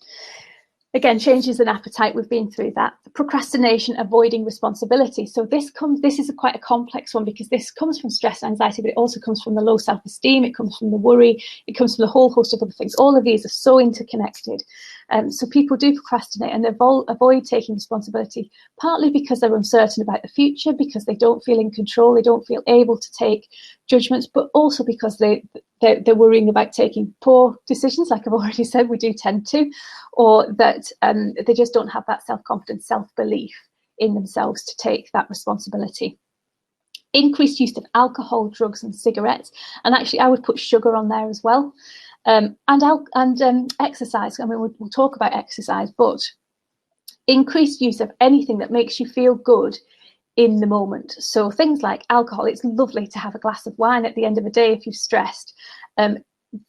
Again, changes in appetite, we've been through that. Procrastination, avoiding responsibility. So this is quite a complex one, because this comes from stress and anxiety, but it also comes from the low self-esteem, it comes from the worry, it comes from a whole host of other things. All of these are so interconnected. So people do procrastinate and avoid taking responsibility, partly because they're uncertain about the future, because they don't feel in control, they don't feel able to take judgments, but also because they're worrying about taking poor decisions, like I've already said, we do tend to, or that they just don't have that self-confidence, self-belief in themselves to take that responsibility. Increased use of alcohol, drugs and cigarettes, and actually I would put sugar on there as well, and exercise. I mean, we'll talk about exercise, but increased use of anything that makes you feel good in the moment. So things like alcohol, it's lovely to have a glass of wine at the end of the day if you're stressed.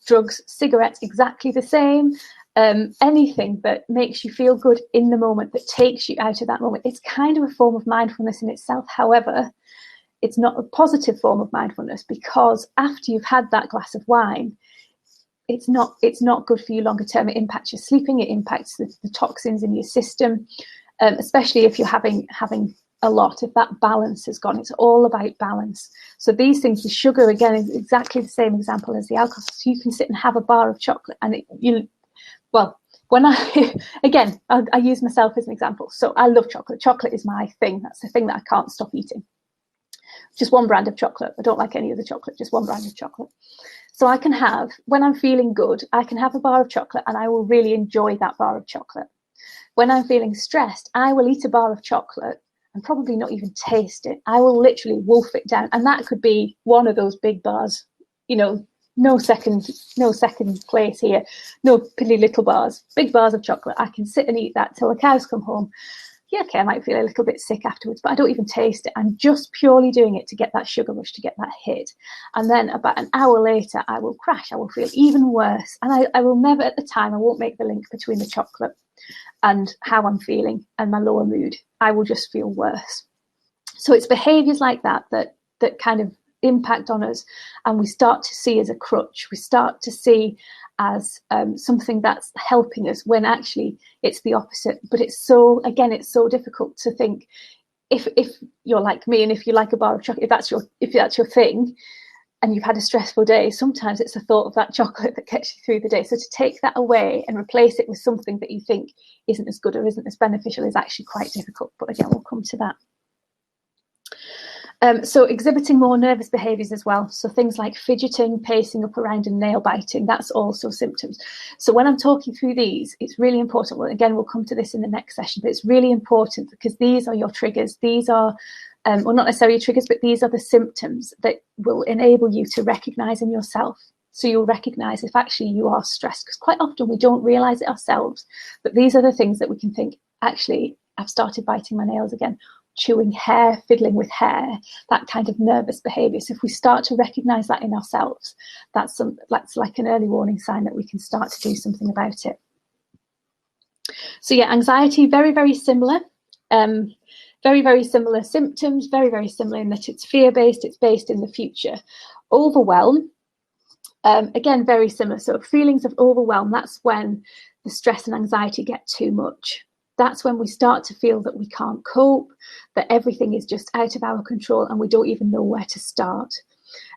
Drugs, cigarettes, exactly the same. Anything that makes you feel good in the moment, that takes you out of that moment. It's kind of a form of mindfulness in itself. However, it's not a positive form of mindfulness, because after you've had that glass of wine, it's not good for you longer term. It impacts your sleeping, it impacts the toxins in your system, especially if you're having a lot, if that balance has gone. It's all about balance. So these things, the sugar again is exactly the same example as the alcohol. So you can sit and have a bar of chocolate and when I use myself as an example. So I love chocolate. Chocolate is my thing. That's the thing that I can't stop eating. Just one brand of chocolate. I don't like any other chocolate, just one brand of chocolate. So I can have, when I'm feeling good, I can have a bar of chocolate and I will really enjoy that bar of chocolate. When I'm feeling stressed, I will eat a bar of chocolate and probably not even taste it. I will literally wolf it down. And that could be one of those big bars, no second place here, no piddly little bars, big bars of chocolate. I can sit and eat that till the cows come home. Yeah, okay, I might feel a little bit sick afterwards, but I don't even taste it. I'm just purely doing it to get that sugar rush, to get that hit. And then about an hour later, I will crash. I will feel even worse. And I will never, at the time, I won't make the link between the chocolate and how I'm feeling and my lower mood. I will just feel worse. So it's behaviours like that kind of impact on us, and we start to see as a crutch. We start to see as something that's helping us, when actually it's the opposite. But it's so difficult to think, if you're like me and if you like a bar of chocolate, if that's your thing, and you've had a stressful day, sometimes it's the thought of that chocolate that gets you through the day. So to take that away and replace it with something that you think isn't as good or isn't as beneficial is actually quite difficult. But again, we'll come to that. So exhibiting more nervous behaviours as well. So things like fidgeting, pacing up around and nail biting, that's also symptoms. So when I'm talking through these, it's really important. Well, again, we'll come to this in the next session, but it's really important because these are your triggers. These are, well, not necessarily triggers, but these are the symptoms that will enable you to recognise in yourself. So you'll recognise if actually you are stressed, because quite often we don't realise it ourselves, but these are the things that we can think, actually, I've started biting my nails again, chewing hair, fiddling with hair, that kind of nervous behaviour. So if we start to recognise that in ourselves, that's like an early warning sign that we can start to do something about it. So yeah, anxiety, very, very similar. Very, very similar symptoms, very, very similar in that it's fear-based, it's based in the future. Overwhelm, again, very similar. So feelings of overwhelm, that's when the stress and anxiety get too much. That's when we start to feel that we can't cope, that everything is just out of our control and we don't even know where to start.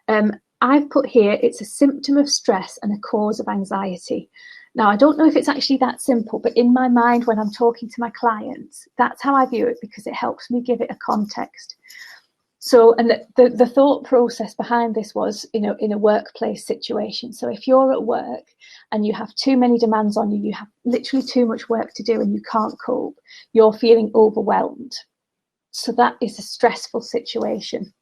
I've put here, it's a symptom of stress and a cause of anxiety. Now, I don't know if it's actually that simple, but in my mind, when I'm talking to my clients, that's how I view it, because it helps me give it a context. So, and the thought process behind this was, in a workplace situation. So if you're at work and you have too many demands on you, you have literally too much work to do and you can't cope, you're feeling overwhelmed. So that is a stressful situation.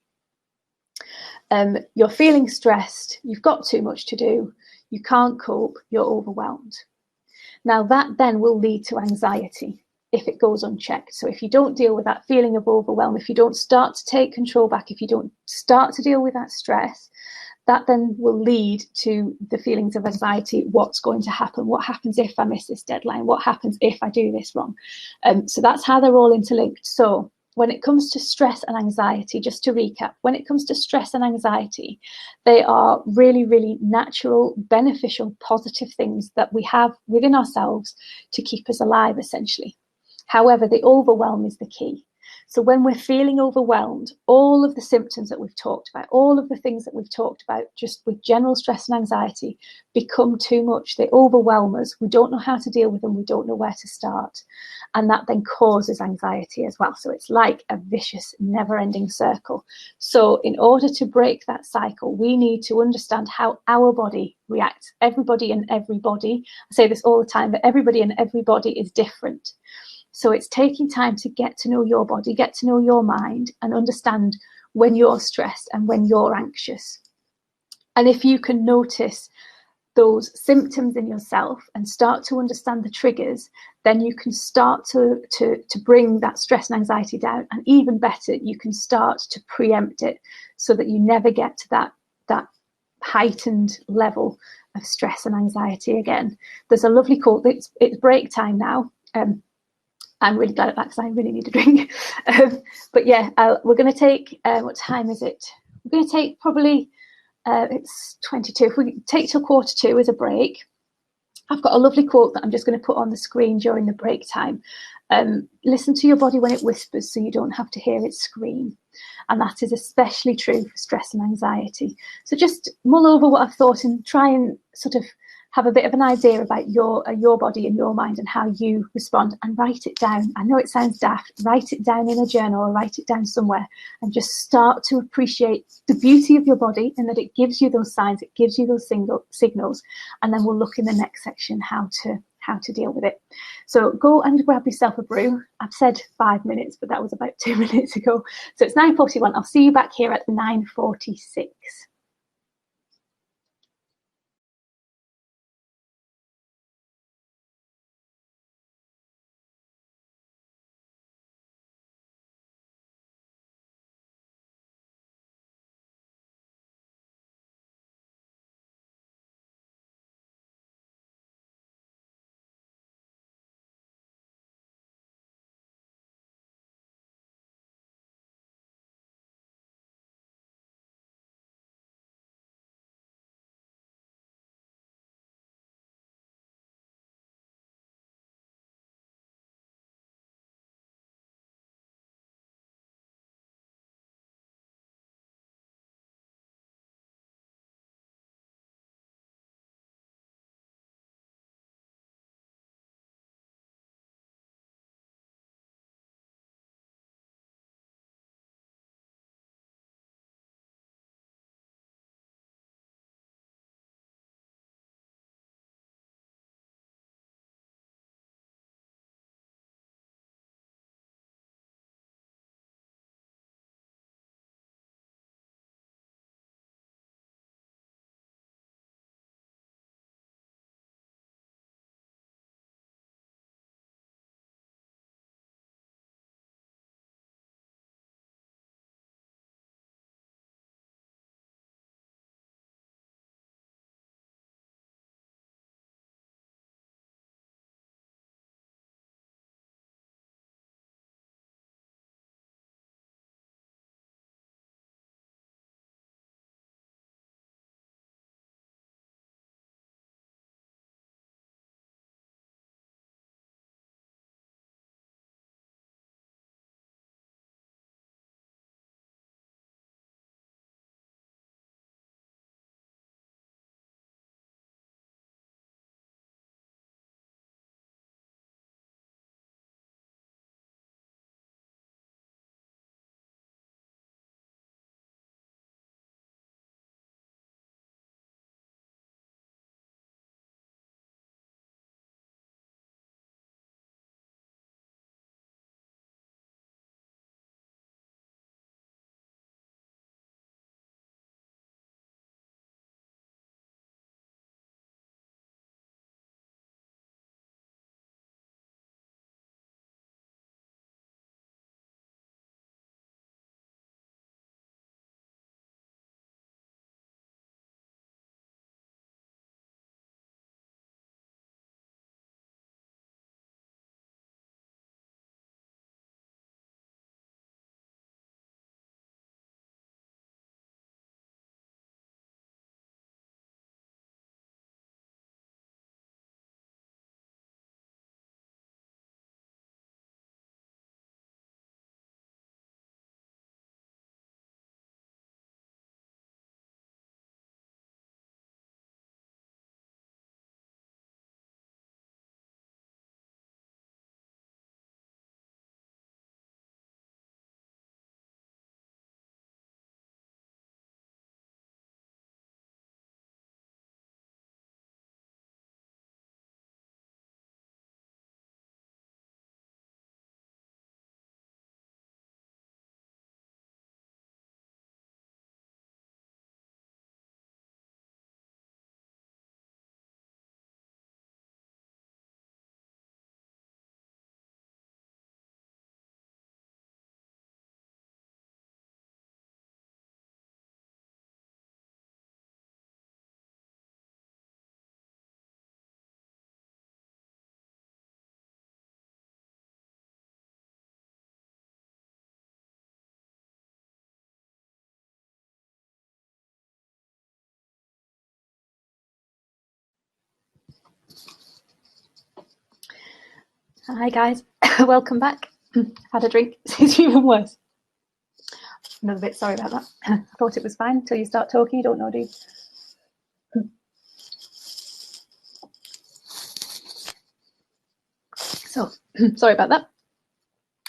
You're feeling stressed, you've got too much to do, you can't cope, you're overwhelmed. Now that then will lead to anxiety if it goes unchecked. So if you don't deal with that feeling of overwhelm, if you don't start to take control back, if you don't start to deal with that stress, that then will lead to the feelings of anxiety. What's going to happen? What happens if I miss this deadline? What happens if I do this wrong? So that's how they're all interlinked. So when it comes to stress and anxiety, just to recap, when it comes to stress and anxiety, they are really, really natural, beneficial, positive things that we have within ourselves to keep us alive, essentially. However, the overwhelm is the key. So when we're feeling overwhelmed, all of the symptoms that we've talked about, all of the things that we've talked about, just with general stress and anxiety, become too much. They overwhelm us. We don't know how to deal with them. We don't know where to start. And that then causes anxiety as well. So it's like a vicious, never-ending circle. So in order to break that cycle, we need to understand how our body reacts. Everybody and everybody, I say this all the time, but everybody and everybody is different. So it's taking time to get to know your body, get to know your mind, and understand when you're stressed and when you're anxious. And if you can notice those symptoms in yourself and start to understand the triggers, then you can start to bring that stress and anxiety down. And even better, you can start to preempt it so that you never get to that heightened level of stress and anxiety again. There's a lovely quote. It's break time now. I'm really glad at that because I really need a drink. But yeah, we're going to take, what time is it? We're going to take probably, it's 22. If we take till 1:45 as a break, I've got a lovely quote that I'm just going to put on the screen during the break time. Listen to your body when it whispers so you don't have to hear it scream. And that is especially true for stress and anxiety. So just mull over what I've thought and try and sort of have a bit of an idea about your body and your mind and how you respond, and write it down. I know it sounds daft. Write it down in a journal or write it down somewhere and just start to appreciate the beauty of your body and that it gives you those signs, it gives you those signals. And then we'll look in the next section how to deal with it. So go and grab yourself a brew. I've said 5 minutes, but that was about 2 minutes ago. So it's 9:41. I'll see you back here at 9:46. Hi guys, welcome back. I've had a drink, it's even worse. Another bit, sorry about that. I thought it was fine until you start talking, you don't know, do you? So, sorry about that.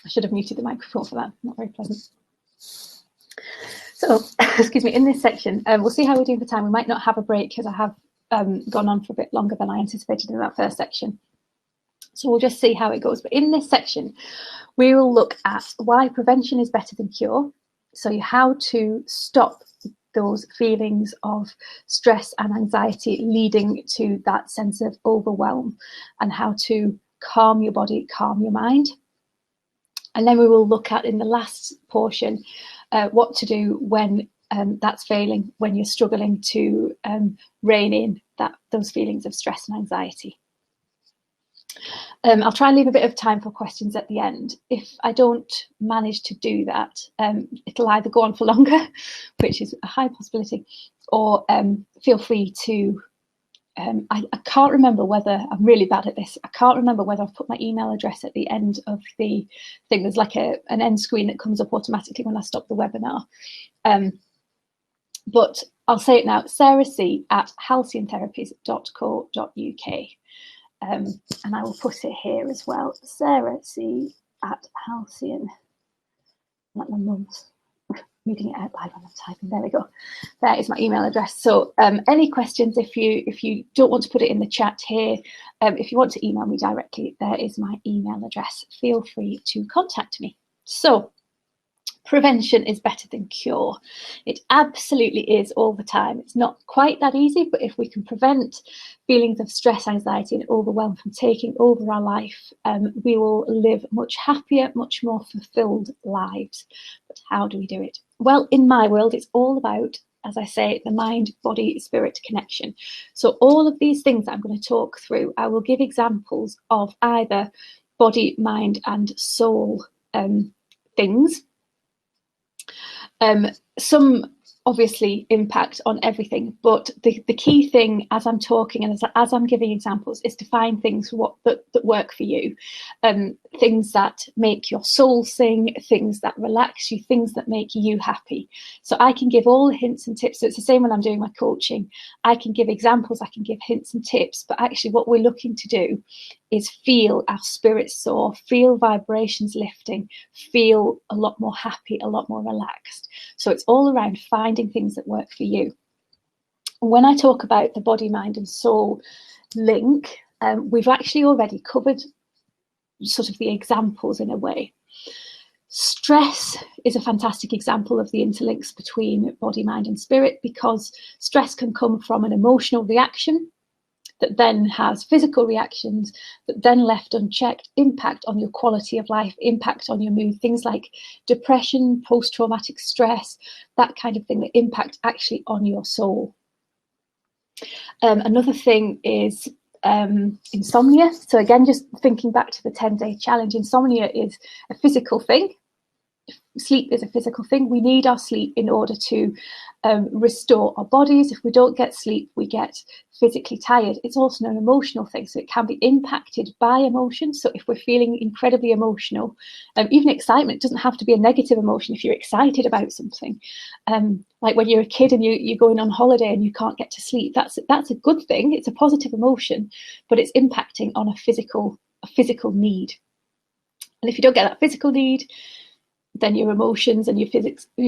I should have muted the microphone for that, not very pleasant. So, excuse me, in this section, we'll see how we're doing for time. We might not have a break because I have gone on for a bit longer than I anticipated in that first section. So we'll just see how it goes. But in this section, we will look at why prevention is better than cure. So how to stop those feelings of stress and anxiety leading to that sense of overwhelm, and how to calm your body, calm your mind. And then we will look at, in the last portion, what to do when that's failing, when you're struggling to rein in those feelings of stress and anxiety. I'll try and leave a bit of time for questions at the end. If I don't manage to do that, it'll either go on for longer, which is a high possibility, or feel free to, I can't remember whether, I'm really bad at this, I can't remember whether I've put my email address at the end of the thing. There's like an end screen that comes up automatically when I stop the webinar. But I'll say it now, sarahc@halcyontherapies.co.uk. And I will put it here as well, sarahc@halcyon, like my mum's reading it out loud when I'm typing. There we go. There is my email address. So any questions, if you don't want to put it in the chat here, if you want to email me directly, there is my email address. Feel free to contact me. So prevention is better than cure. It absolutely is all the time. It's not quite that easy, but if we can prevent feelings of stress, anxiety, and overwhelm from taking over our life, we will live much happier, much more fulfilled lives. But how do we do it? Well, in my world, it's all about, as I say, the mind, body, spirit connection. So all of these things that I'm going to talk through, I will give examples of either body, mind, and soul things. Some obviously impact on everything, but the key thing as I'm talking and as I'm giving examples is to find things that work for you, things that make your soul sing, things that relax you, things that make you happy. So I can give all the hints and tips. So it's the same when I'm doing my coaching. I can give examples, I can give hints and tips, but actually what we're looking to do is feel our spirits soar, feel vibrations lifting, feel a lot more happy, a lot more relaxed. So it's all around finding things that work for you. When I talk about the body, mind and soul link, we've actually already covered sort of the examples in a way. Stress is a fantastic example of the interlinks between body, mind and spirit, because stress can come from an emotional reaction that then has physical reactions that then left unchecked impact on your quality of life, impact on your mood, things like depression, post-traumatic stress, that kind of thing that impact actually on your soul. Another thing is insomnia. So again, just thinking back to the 10-day challenge, insomnia is a physical thing. Sleep is a physical thing. We need our sleep in order to restore our bodies. If we don't get sleep, we get physically tired. It's also an emotional thing, so it can be impacted by emotion. So if we're feeling incredibly emotional, even excitement, it doesn't have to be a negative emotion. If you're excited about something, like when you're a kid and you're going on holiday and you can't get to sleep, that's a good thing. It's a positive emotion, but it's impacting on a physical need. And if you don't get that physical need, then your emotions and your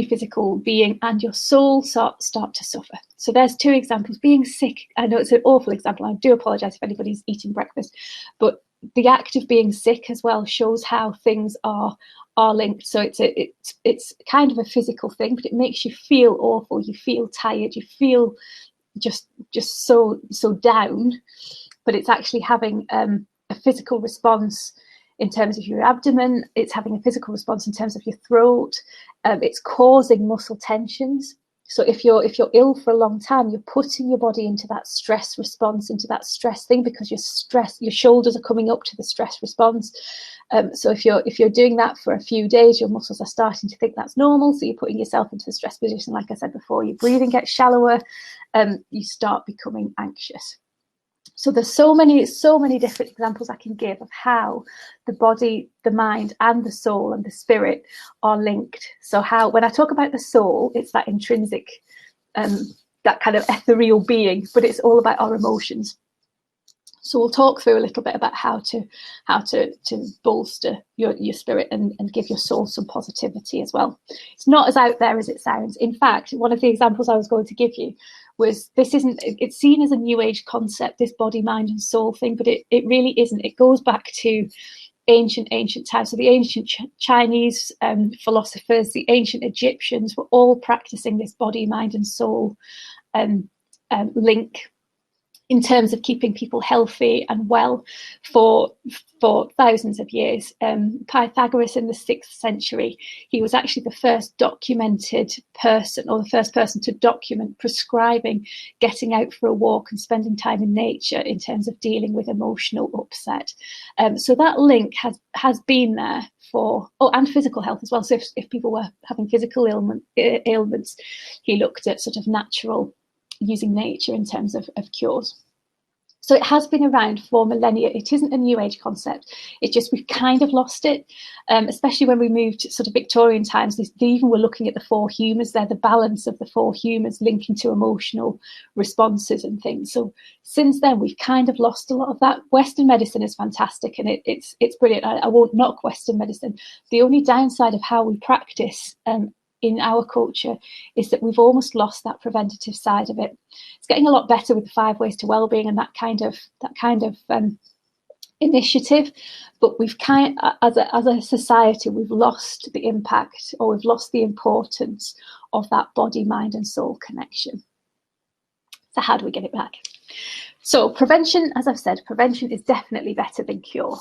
physical being and your soul start to suffer. So there's two examples. Being sick, I know it's an awful example. I do apologize if anybody's eating breakfast, but the act of being sick as well shows how things are linked. So it's kind of a physical thing, but it makes you feel awful. You feel tired. You feel just so down, but it's actually having a physical response in terms of your abdomen. It's having a physical response in terms of your throat. It's causing muscle tensions. So if you're ill for a long time, you're putting your body into that stress response, into that stress thing, because your shoulders are coming up to the stress response. So if you're doing that for a few days, your muscles are starting to think that's normal. So you're putting yourself into the stress position. Like I said before, your breathing gets shallower. You start becoming anxious. So there's so many different examples I can give of how the body, the mind, and the soul and the spirit are linked. So how, when I talk about the soul, it's that intrinsic, that kind of ethereal being, but it's all about our emotions. So we'll talk through a little bit about how to bolster your spirit and give your soul some positivity as well. It's not as out there as it sounds. In fact, one of the examples I was going to give you was, it's seen as a new age concept, this body, mind and soul thing, but it really isn't. It goes back to ancient times. So the ancient Chinese philosophers, the ancient Egyptians were all practicing this body, mind and soul link in terms of keeping people healthy and well for thousands of years. Pythagoras in the 6th century, he was actually the first documented person, or the first person to document prescribing getting out for a walk and spending time in nature in terms of dealing with emotional upset. So that link has been there for, and physical health as well. So if people were having physical ailments, he looked at sort of natural, using nature in terms of cures. So it has been around for millennia. It isn't a new age concept. It's just we've kind of lost it, especially when we moved to sort of Victorian times. They even were looking at the 4 humours there, the balance of the 4 humours linking to emotional responses and things. So since then, we've kind of lost a lot of that. Western medicine is fantastic, and it's brilliant. I won't knock Western medicine. The only downside of how we practice in our culture is that we've almost lost that preventative side of it. It's getting a lot better with the 5 ways to wellbeing and that kind of initiative, but we've as a society, we've lost the impact, or we've lost the importance of that body, mind and soul connection. So how do we get it back? So prevention, as I've said, prevention is definitely better than cure.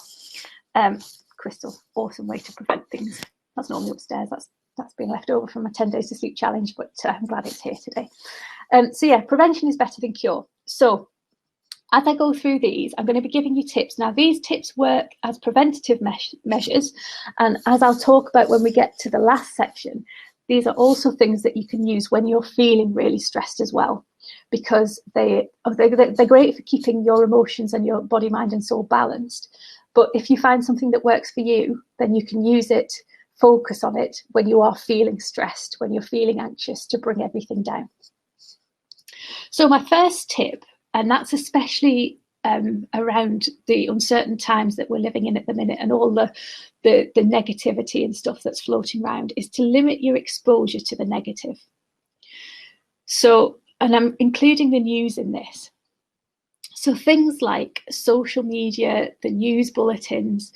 Crystal, awesome way to prevent things. That's normally upstairs. That's been left over from my 10 days to sleep challenge, but I'm glad it's here today. So yeah, prevention is better than cure. So as I go through these, I'm going to be giving you tips. Now, these tips work as preventative measures. And as I'll talk about when we get to the last section, these are also things that you can use when you're feeling really stressed as well, because they're great for keeping your emotions and your body, mind and soul balanced. But if you find something that works for you, then you can use it, focus on it when you are feeling stressed, when you're feeling anxious, to bring everything down. So my first tip, and that's especially around the uncertain times that we're living in at the minute and all the negativity and stuff that's floating around, is to limit your exposure to the negative. So, and I'm including the news in this. So things like social media, the news bulletins.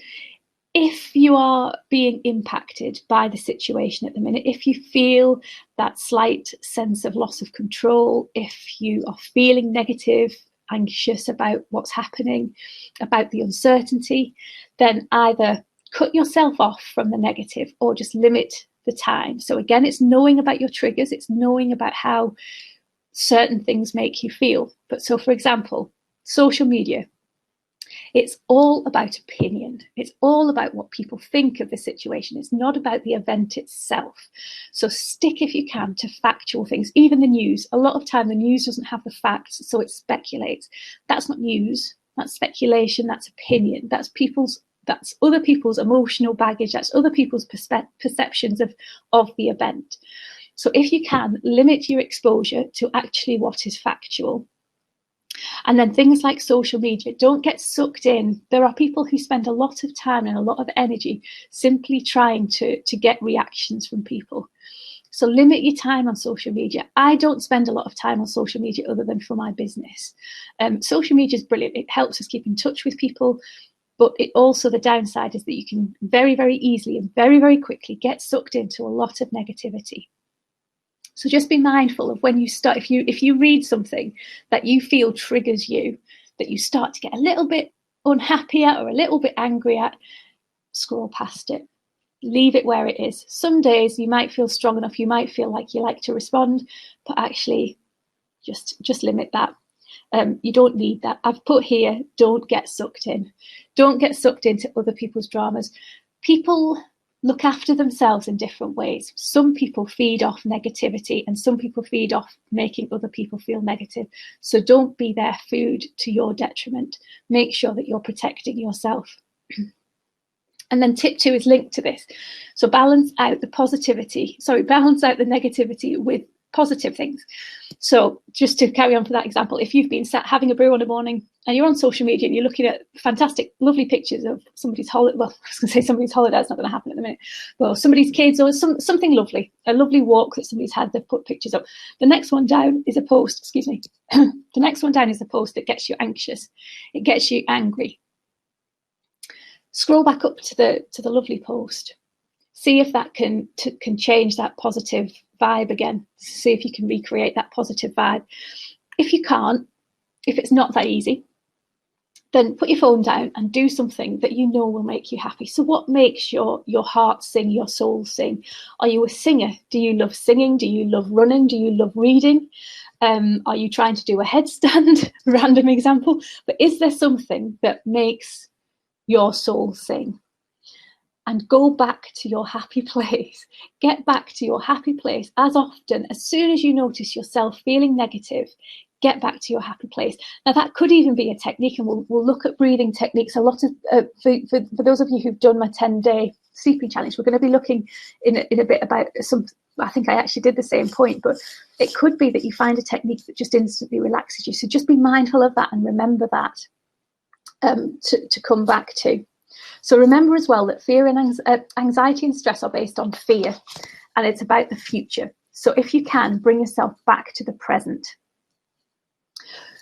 If you are being impacted by the situation at the minute, if you feel that slight sense of loss of control, if you are feeling negative, anxious about what's happening, about the uncertainty, then either cut yourself off from the negative or just limit the time. So again, it's knowing about your triggers, it's knowing about how certain things make you feel. But so, for example, social media. It's all about opinion. It's all about what people think of the situation. It's not about the event itself. So stick, if you can, to factual things. Even the news. A lot of time the news doesn't have the facts, so it speculates. That's not news. That's speculation. That's opinion. That's other people's emotional baggage. That's other people's perceptions of the event. So if you can, limit your exposure to actually what is factual. And then things like social media, don't get sucked in. There are people who spend a lot of time and a lot of energy simply trying to get reactions from people. So limit your time on social media. I don't spend a lot of time on social media other than for my business. Social media is brilliant. It helps us keep in touch with people. But it also, the downside is that you can very, very easily and very, very quickly get sucked into a lot of negativity. So just be mindful of when you start, if you read something that you feel triggers you, that you start to get a little bit unhappy at or a little bit angry at, scroll past it. Leave it where it is. Some days you might feel strong enough, you might feel like you like to respond, but actually just limit that. You don't need that. I've put here, don't get sucked in. Don't get sucked into other people's dramas. People look after themselves in different ways. Some people feed off negativity and some people feed off making other people feel negative. So don't be their food to your detriment. Make sure that you're protecting yourself. And then tip 2 is linked to this. So balance out the negativity with positive things. So just to carry on for that example, if you've been sat having a brew on a morning and you're on social media and you're looking at fantastic, lovely pictures of somebody's holiday, well, I was going to say somebody's holiday, it's not going to happen at the minute, well, somebody's kids or something lovely, a lovely walk that somebody's had, they've put pictures up. The next one down is a post, the next one down is a post that gets you anxious, it gets you angry. Scroll back up to the lovely post. See if that can change that positive vibe again. See if you can recreate that positive vibe. If you can't, if it's not that easy, then put your phone down and do something that you know will make you happy. So what makes your heart sing, your soul sing? Are you a singer? Do you love singing? Do you love running? Do you love reading? Are you trying to do a headstand? Random example. But is there something that makes your soul sing? And go back to your happy place. Get back to your happy place as often, as soon as you notice yourself feeling negative, get back to your happy place. Now that could even be a technique, and we'll look at breathing techniques. A lot of, for those of you who've done my 10-day sleeping challenge, we're going to be looking in a bit about some, I think I actually did the same point, but it could be that you find a technique that just instantly relaxes you. So just be mindful of that and remember that to come back to. So remember as well that fear and anxiety and stress are based on fear, and it's about the future. So if you can, bring yourself back to the present.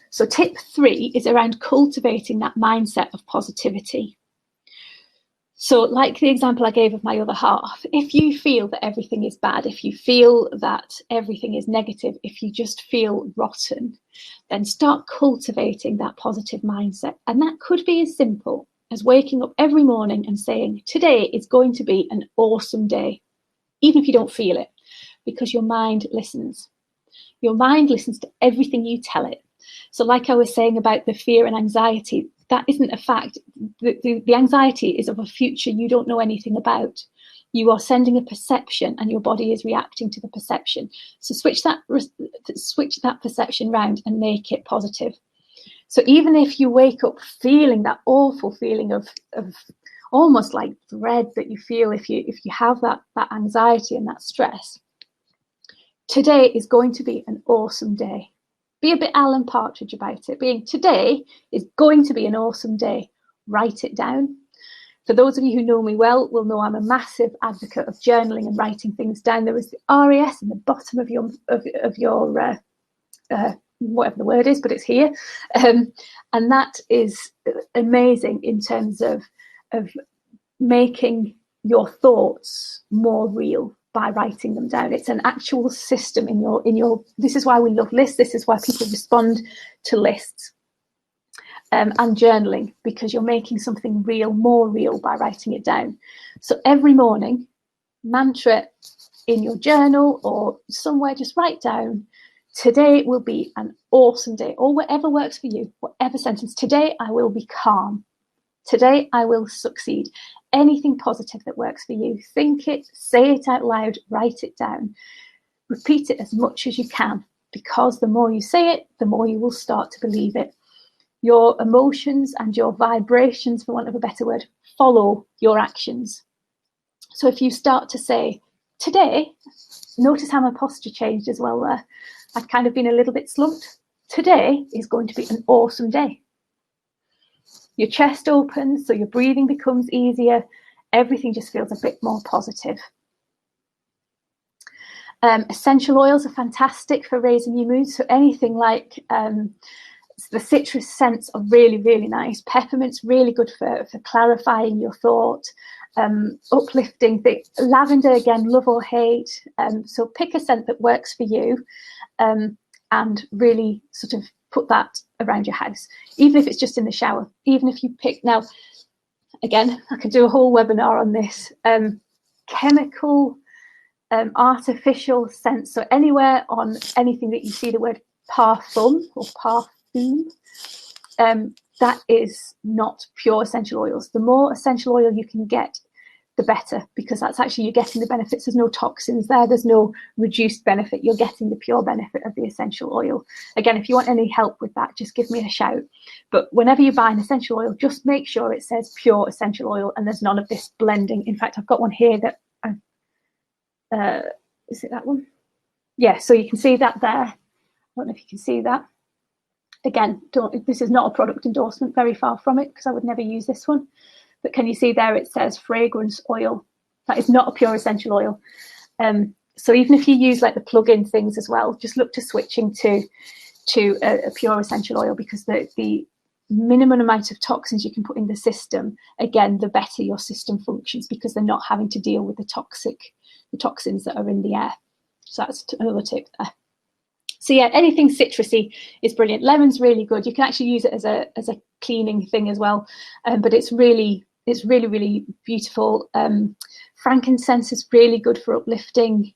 So tip 3 is around cultivating that mindset of positivity. So like the example I gave of my other half, if you feel that everything is bad, if you feel that everything is negative, if you just feel rotten, then start cultivating that positive mindset. And that could be as simple as waking up every morning and saying, today is going to be an awesome day, even if you don't feel it, because your mind listens. Your mind listens to everything you tell it. So like I was saying about the fear and anxiety, that isn't a fact. The anxiety is of a future you don't know anything about. You are sending a perception and your body is reacting to the perception. So switch that perception round and make it positive. So even if you wake up feeling that awful feeling of almost like dread that you feel if you have that anxiety and that stress, today is going to be an awesome day. Be a bit Alan Partridge about it, being today is going to be an awesome day. Write it down. For those of you who know me well, will know I'm a massive advocate of journaling and writing things down. There is the RES in the bottom of your whatever the word is, but it's here, and that is amazing in terms of making your thoughts more real by writing them down. It's an actual system in your. This is why we love lists. This is why people respond to lists and journaling, because you're making something real more real by writing it down. So every morning, mantra in your journal or somewhere, just write down, today will be an awesome day, or whatever works for you, whatever sentence. Today I will be calm. Today I will succeed. Anything positive that works for you. Think it, say it out loud, write it down. Repeat it as much as you can, because the more you say it, the more you will start to believe it. Your emotions and your vibrations, for want of a better word, follow your actions. So if you start to say, today, notice how my posture changed as well there. I've kind of been a little bit slumped. Today is going to be an awesome day. Your chest opens, so your breathing becomes easier. Everything just feels a bit more positive. Essential oils are fantastic for raising your mood. So anything like the citrus scents are really, really nice. Peppermint's really good for clarifying your thought. Uplifting things. Lavender, again, love or hate. So pick a scent that works for you. And really sort of put that around your house, even if it's just in the shower, even if you pick, now, again, I could do a whole webinar on this, chemical, artificial scents, so anywhere on anything that you see the word parfum or parfum, that is not pure essential oils. The more essential oil you can get, the better, because that's actually, you're getting the benefits. There's no toxins there, there's no reduced benefit, you're getting the pure benefit of the essential oil. Again, if you want any help with that, just give me a shout. But whenever you buy an essential oil, just make sure it says pure essential oil and there's none of this blending. In fact, I've got one here that is it that one? Yeah, so you can see that there. I don't know if you can see that. Again, this is not a product endorsement, very far from it, because I would never use this one. But can you see there it says fragrance oil? That is not a pure essential oil. So even if you use like the plug-in things as well, just look to switching to a pure essential oil, because the minimum amount of toxins you can put in the system, again, the better your system functions, because they're not having to deal with the toxins that are in the air. So that's another tip there. So yeah, anything citrusy is brilliant. Lemon's really good. You can actually use it as a cleaning thing as well, but it's really beautiful. Frankincense is really good for uplifting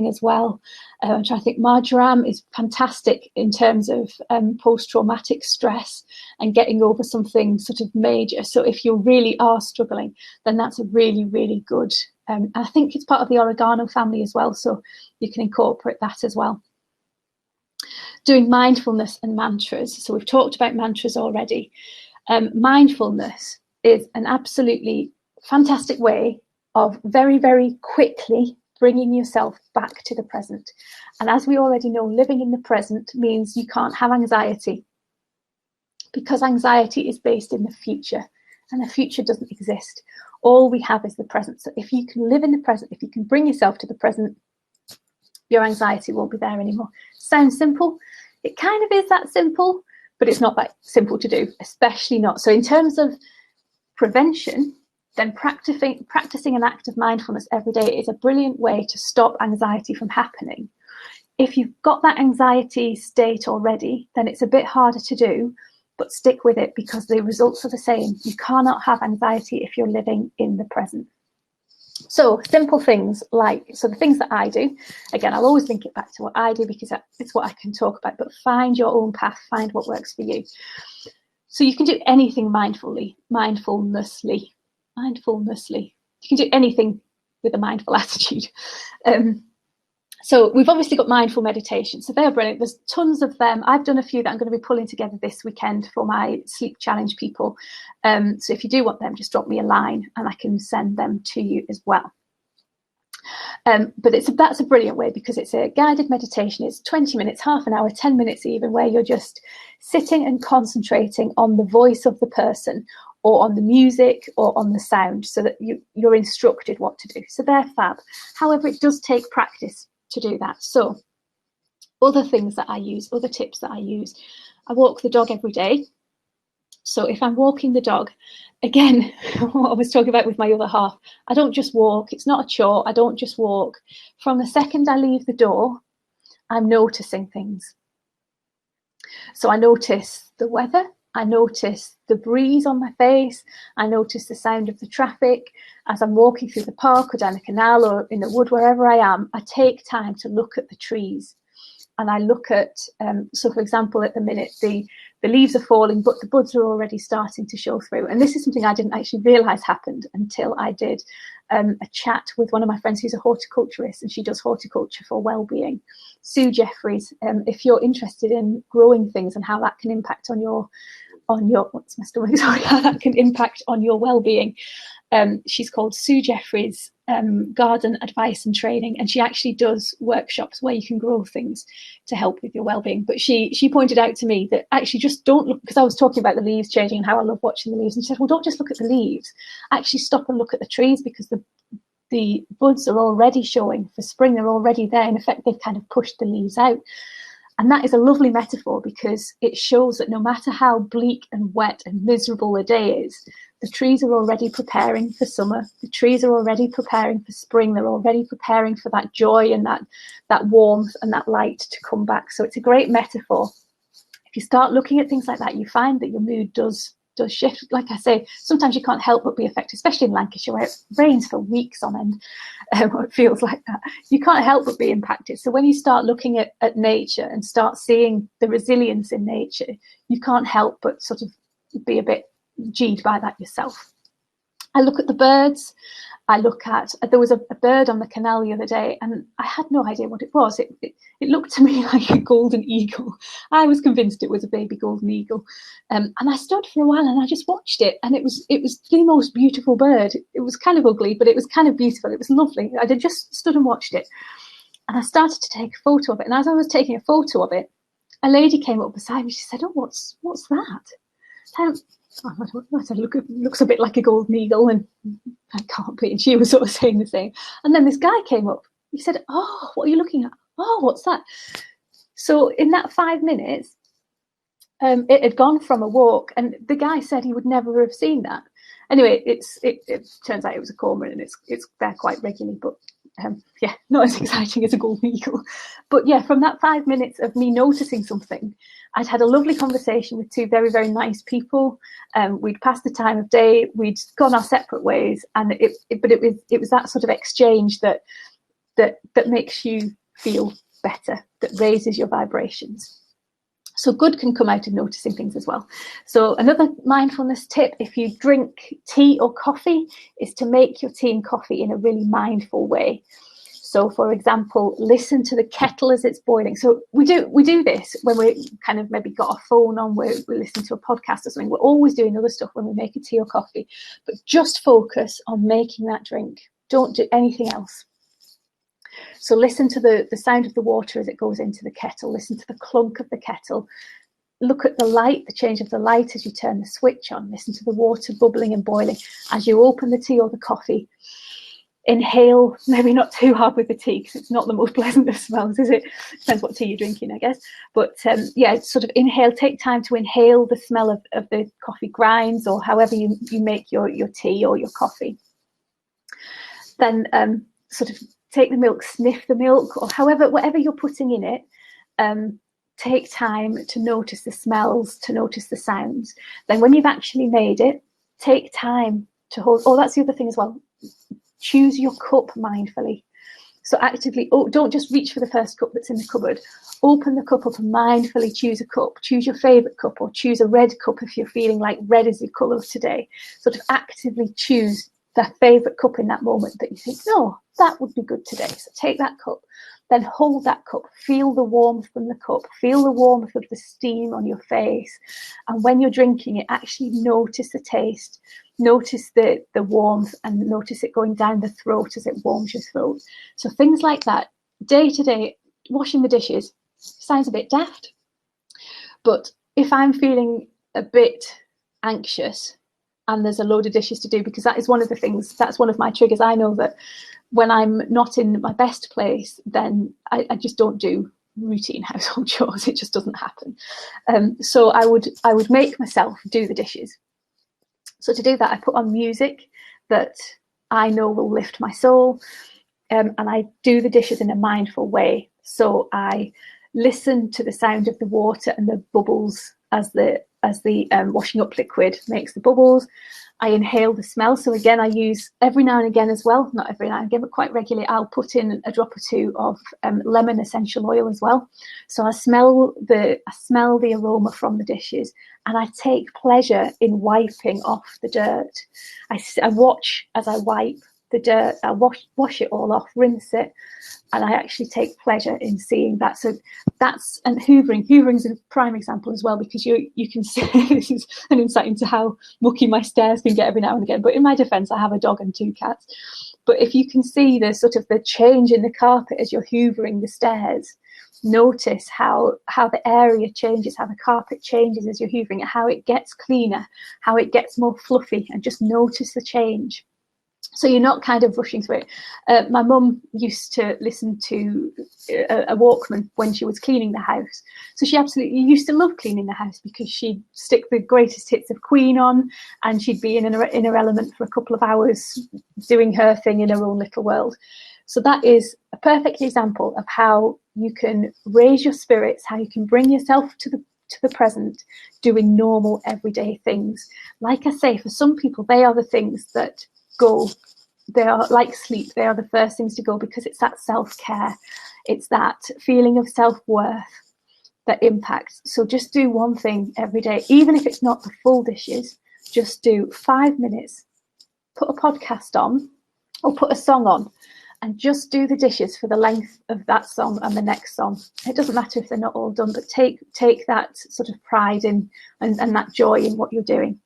as well. I'm trying to think. Marjoram is fantastic in terms of post-traumatic stress and getting over something sort of major. So if you really are struggling, then that's a really good. I think it's part of the oregano family as well, so you can incorporate that as well. Doing mindfulness and mantras. So we've talked about mantras already. Mindfulness is an absolutely fantastic way of very quickly bringing yourself back to the present. And as we already know, living in the present means you can't have anxiety, because anxiety is based in the future, and the future doesn't exist. All we have is the present. So if you can live in the present, if you can bring yourself to the present, your anxiety won't be there anymore. Sounds simple. It kind of is that simple, but it's not that simple to do, especially not. So in terms of prevention, then practicing an act of mindfulness every day is a brilliant way to stop anxiety from happening. If you've got that anxiety state already, then it's a bit harder to do, but stick with it, because the results are the same. You cannot have anxiety if you're living in the present. So simple things like, so the things that I do, again, I'll always link it back to what I do, because it's what I can talk about, but find your own path, find what works for you. So you can do anything mindfully. You can do anything with a mindful attitude. So we've obviously got mindful meditation. So they're brilliant. There's tons of them. I've done a few that I'm going to be pulling together this weekend for my sleep challenge people. So if you do want them, just drop me a line and I can send them to you as well. But that's a brilliant way, because it's a guided meditation. It's 20 minutes, half an hour, 10 minutes even, where you're just sitting and concentrating on the voice of the person, or on the music, or on the sound, so that you're instructed what to do. So they're fab. However, it does take practice to do that. So other things that I use, other tips that I use, I walk the dog every day. So if I'm walking the dog, again, what I was talking about with my other half, I don't just walk. It's not a chore. I don't just walk. From the second I leave the door, I'm noticing things. So I notice the weather. I notice the breeze on my face. I notice the sound of the traffic. As I'm walking through the park or down the canal or in the wood, wherever I am, I take time to look at the trees. And I look at, so for example, at the minute, the leaves are falling, but the buds are already starting to show through. And this is something I didn't actually realise happened until I did a chat with one of my friends who's a horticulturist, and she does horticulture for wellbeing, Sue Jeffries. If you're interested in growing things and how that can impact on your what's my stomach? Sorry, how that can impact on your well-being. She's called Sue Jeffries Garden Advice and Training, and she actually does workshops where you can grow things to help with your well-being. But she pointed out to me that actually just don't look, because I was talking about the leaves changing and how I love watching the leaves, and she said, well, don't just look at the leaves, actually stop and look at the trees, because the buds are already showing for spring. They're already there. In effect, they've kind of pushed the leaves out. And that is a lovely metaphor, because it shows that no matter how bleak and wet and miserable a day is, the trees are already preparing for summer. The trees are already preparing for spring. They're already preparing for that joy and that warmth and that light to come back. So it's a great metaphor. If you start looking at things like that, you find that your mood does shift. Like I say, sometimes you can't help but be affected, especially in Lancashire, where it rains for weeks on end. It feels like that. You can't help but be impacted. So when you start looking at nature and start seeing the resilience in nature, you can't help but sort of be a bit G'd by that yourself. I look at the birds. There was a bird on the canal the other day, and I had no idea what it was. It looked to me like a golden eagle. I was convinced it was a baby golden eagle. And I stood for a while and I just watched it, and it was the most beautiful bird. It was kind of ugly, but it was kind of beautiful. It was lovely. I just stood and watched it, and I started to take a photo of it. And as I was taking a photo of it, a lady came up beside me. She said, "Oh, what's that?" I said, "Look, it looks a bit like a golden eagle," and I can't be. And she was sort of saying the same. And then this guy came up. He said, "Oh, what are you looking at? Oh, what's that?" So in that 5 minutes, it had gone from a walk, and the guy said he would never have seen that. Anyway, it turns out it was a cormorant, and it's there quite regularly, but yeah, not as exciting as a golden eagle. But yeah, from that 5 minutes of me noticing something, I'd had a lovely conversation with two very, very nice people. We'd passed the time of day, we'd gone our separate ways, and it was that sort of exchange that makes you feel better, that raises your vibrations. So good can come out of noticing things as well. So another mindfulness tip, if you drink tea or coffee, is to make your tea and coffee in a really mindful way. So, for example, listen to the kettle as it's boiling. So we do this when we kind of maybe got our phone on, we listen to a podcast or something. We're always doing other stuff when we make a tea or coffee, but just focus on making that drink. Don't do anything else. So listen to the sound of the water as it goes into the kettle. Listen to the clunk of the kettle. Look at the light, the change of the light as you turn the switch on. Listen to the water bubbling and boiling. As you open the tea or the coffee, inhale, maybe not too hard with the tea because it's not the most pleasant of smells, is it? Depends what tea you're drinking, I guess. But yeah, sort of inhale, take time to inhale the smell of the coffee grinds, or however you make your tea or your coffee. Then sort of take the milk, sniff the milk, or whatever you're putting in it. Take time to notice the smells, to notice the sounds. Then when you've actually made it, take time to hold. Oh, that's the other thing as well. Choose your cup mindfully. So actively, don't just reach for the first cup that's in the cupboard. Open the cup up and mindfully choose a cup. Choose your favourite cup, or choose a red cup if you're feeling like red is your colour of today. Sort of actively choose that favourite cup in that moment that you think, no, that would be good today. So take that cup, then hold that cup, feel the warmth from the cup, feel the warmth of the steam on your face. And when you're drinking it, actually notice the taste, notice the warmth, and notice it going down the throat as it warms your throat. So things like that, day to day. Washing the dishes sounds a bit daft, but if I'm feeling a bit anxious and there's a load of dishes to do, because that is one of the things, that's one of my triggers. I know that when I'm not in my best place, then I just don't do routine household chores. It just doesn't happen. So I would make myself do the dishes. So to do that, I put on music that I know will lift my soul, and I do the dishes in a mindful way. So I listen to the sound of the water and the bubbles as the washing up liquid makes the bubbles. I inhale the smell. So again, I use every now and again as well, not every now and again, but quite regularly, I'll put in a drop or two of lemon essential oil as well. So I smell the aroma from the dishes, and I take pleasure in wiping off the dirt. I watch as I wipe the dirt. I wash it all off, rinse it, and I actually take pleasure in seeing that. So that's, and hoovering's a prime example as well, because you can see this is an insight into how mucky my stairs can get every now and again. But in my defense, I have a dog and 2 cats. But if you can see the sort of the change in the carpet as you're hoovering the stairs, notice how the area changes, how the carpet changes as you're hoovering it, how it gets cleaner, how it gets more fluffy, and just notice the change. So you're not kind of rushing through it. My mum used to listen to a Walkman when she was cleaning the house. So she absolutely used to love cleaning the house, because she'd stick the greatest hits of Queen on, and she'd be in her element for a couple of hours doing her thing in her own little world. So that is a perfect example of how you can raise your spirits, how you can bring yourself to the present, doing normal everyday things. Like I say, for some people, they are the things that go. They are like sleep. They are the first things to go, because it's that self-care, it's that feeling of self-worth that impacts. So just do one thing every day, even if it's not the full dishes. Just do 5 minutes put a podcast on or put a song on and just do the dishes for the length of that song and the next song. It doesn't matter if they're not all done, but take that sort of pride in and that joy in what you're doing.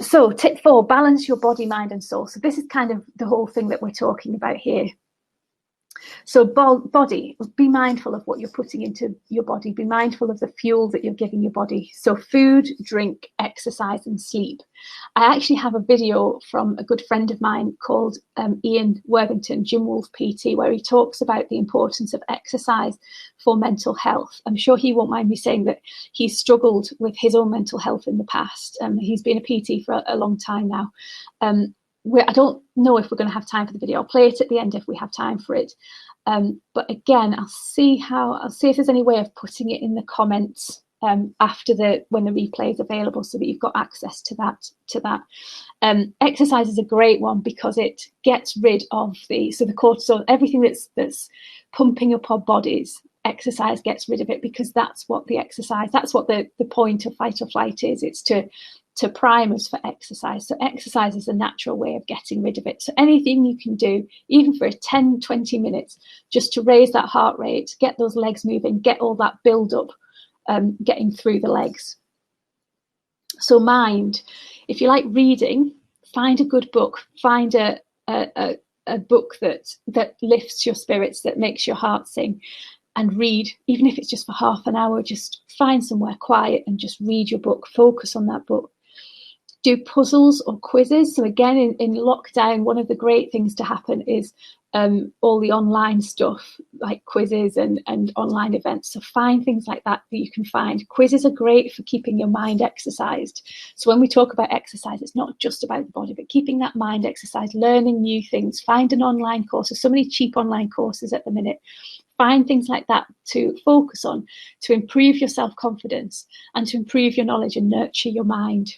So tip 4, balance your body, mind and soul. So this is kind of the whole thing that we're talking about here. So body, be mindful of what you're putting into your body. Be mindful of the fuel that you're giving your body. So food, drink, exercise and sleep. I actually have a video from a good friend of mine called Ian Worthington, Jim Wolf PT, where he talks about the importance of exercise for mental health. I'm sure he won't mind me saying that he's struggled with his own mental health in the past. He's been a PT for a long time now. I don't know if we're going to have time for the video. I'll play it at the end if we have time for it. But again, I'll see if there's any way of putting it in the comments after when the replay is available, so that you've got access to that. Exercise is a great one because it gets rid of the cortisol, everything that's pumping up our bodies. Exercise gets rid of it, because that's what the point of fight or flight is. It's to prime us for exercise. So exercise is a natural way of getting rid of it. So anything you can do, even for 10-20 minutes, just to raise that heart rate, get those legs moving, get all that build up getting through the legs. So mind, if you like reading, find a good book, find a book that lifts your spirits, that makes your heart sing, and read. Even if it's just for half an hour, just find somewhere quiet and just read your book, focus on that book. Do puzzles or quizzes. So again, in lockdown, one of the great things to happen is all the online stuff, like quizzes and online events. So find things like that you can find. Quizzes are great for keeping your mind exercised. So when we talk about exercise, it's not just about the body, but keeping that mind exercised, learning new things. Find an online course. There's so many cheap online courses at the minute. Find things like that to focus on, to improve your self-confidence and to improve your knowledge and nurture your mind.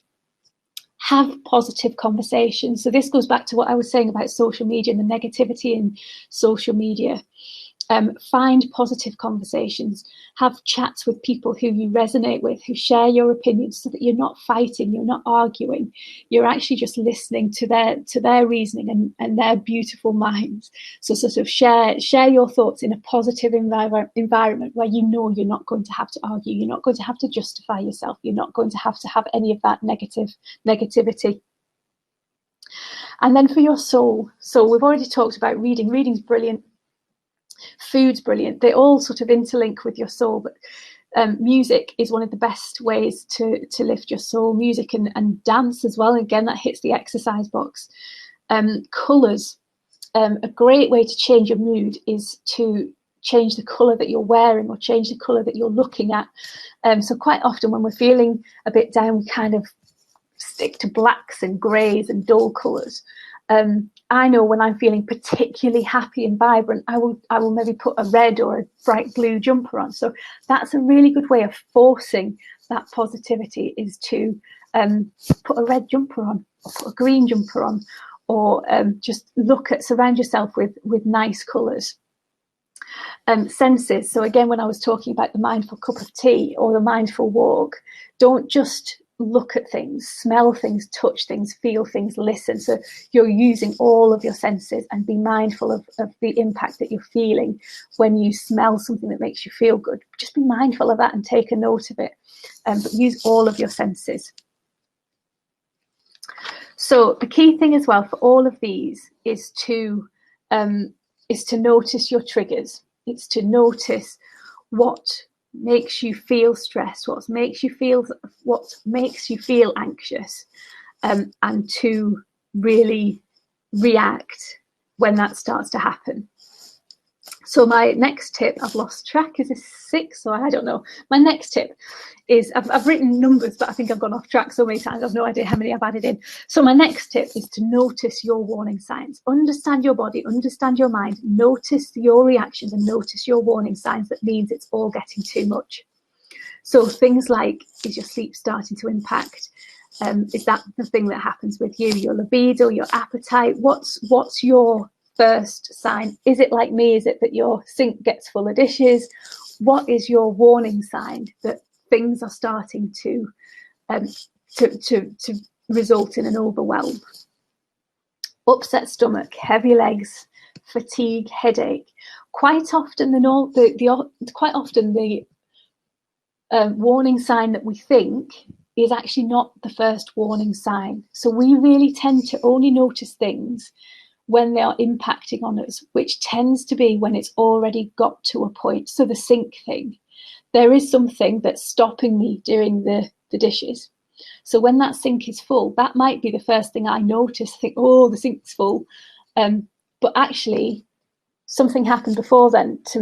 Have positive conversations. So this goes back to what I was saying about social media and the negativity in social media. Find positive conversations. Have chats with people who you resonate with, who share your opinions, so that you're not fighting, you're not arguing. You're actually just listening to their reasoning and their beautiful minds. So sort of share your thoughts in a positive environment where you know you're not going to have to argue, you're not going to have to justify yourself, you're not going to have any of that negativity. And then for your soul, so we've already talked about reading. Reading's brilliant. Food's brilliant. They all sort of interlink with your soul, but music is one of the best ways to lift your soul. Music and dance as well. Again, that hits the exercise box. Colours. A great way to change your mood is to change the colour that you're wearing or change the colour that you're looking at. So quite often when we're feeling a bit down, we kind of stick to blacks and greys and dull colours. I know when I'm feeling particularly happy and vibrant, I will maybe put a red or a bright blue jumper on. So that's a really good way of forcing that positivity, is to put a red jumper on, or put a green jumper on, or just surround yourself with nice colours. Senses. So again, when I was talking about the mindful cup of tea or the mindful walk, don't just look at things, smell things, touch things, feel things, listen. So you're using all of your senses, and be mindful of the impact that you're feeling when you smell something that makes you feel good. Just be mindful of that and take a note of it, but use all of your senses. So the key thing as well for all of these is to notice your triggers. It's to notice what makes you feel stressed, what makes you feel anxious, and to really react when that starts to happen. So my next tip, I've lost track, is this 6 or I don't know. My next tip is, I've written numbers, but I think I've gone off track so many times, I've no idea how many I've added in. So my next tip is to notice your warning signs. Understand your body, understand your mind, notice your reactions and notice your warning signs. That means it's all getting too much. So things like, is your sleep starting to impact? Is that the thing that happens with you? Your libido, your appetite? What's your first sign? Is it like me? Is it that your sink gets full of dishes? What is your warning sign that things are starting to result in an overwhelm. Upset stomach, heavy legs, fatigue, headache. Quite often the warning sign that we think is actually not the first warning sign. So we really tend to only notice things when they are impacting on us, which tends to be when it's already got to a point. So the sink thing, there is something that's stopping me doing the dishes. So when that sink is full, that might be the first thing I notice, think, oh, the sink's full. But actually something happened before then to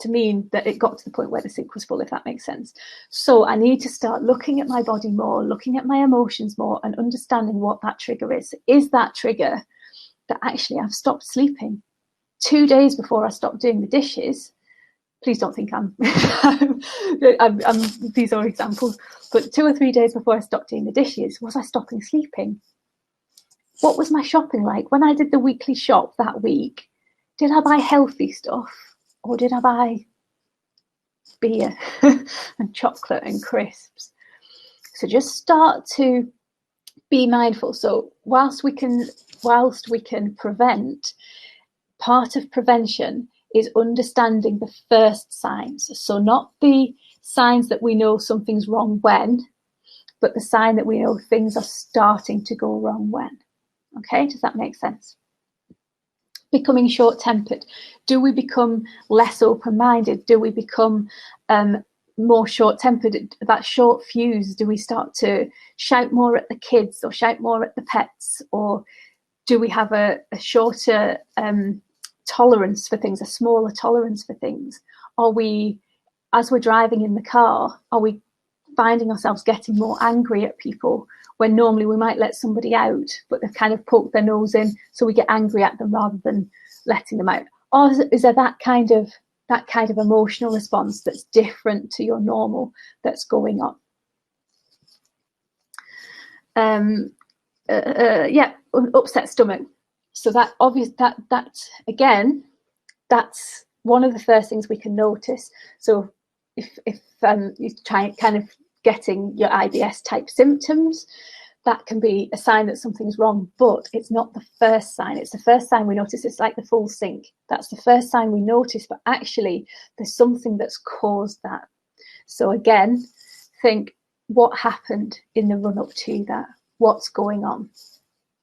mean that it got to the point where the sink was full, if that makes sense. So I need to start looking at my body more, looking at my emotions more, and understanding what that trigger is. Is that trigger that actually I've stopped sleeping 2 days before I stopped doing the dishes? Please don't think I'm these are examples, but 2 or 3 days before I stopped doing the dishes, was I stopping sleeping? What was my shopping like? When I did the weekly shop that week, did I buy healthy stuff or did I buy beer and chocolate and crisps? So just start to be mindful. So whilst we can prevent, part of prevention is understanding the first signs. So not the signs that we know something's wrong when, but the sign that we know things are starting to go wrong when. Okay, does that make sense? Becoming short-tempered. Do we become less open-minded? Do we become more short-tempered? That short fuse, do we start to shout more at the kids or shout more at the pets? Or do we have a shorter tolerance for things, a smaller tolerance for things? Are we, as we're driving in the car, are we finding ourselves getting more angry at people when normally we might let somebody out, but they've kind of poked their nose in, so we get angry at them rather than letting them out? Or is there that kind of emotional response that's different to your normal that's going on? Upset stomach. So that obvious that again, that's one of the first things we can notice. So if you try kind of getting your IBS type symptoms, that can be a sign that something's wrong, but it's not the first sign. It's the first sign we notice. It's like the full sink. That's the first sign we notice, but actually there's something that's caused that. So again, think, what happened in the run up to that? What's going on?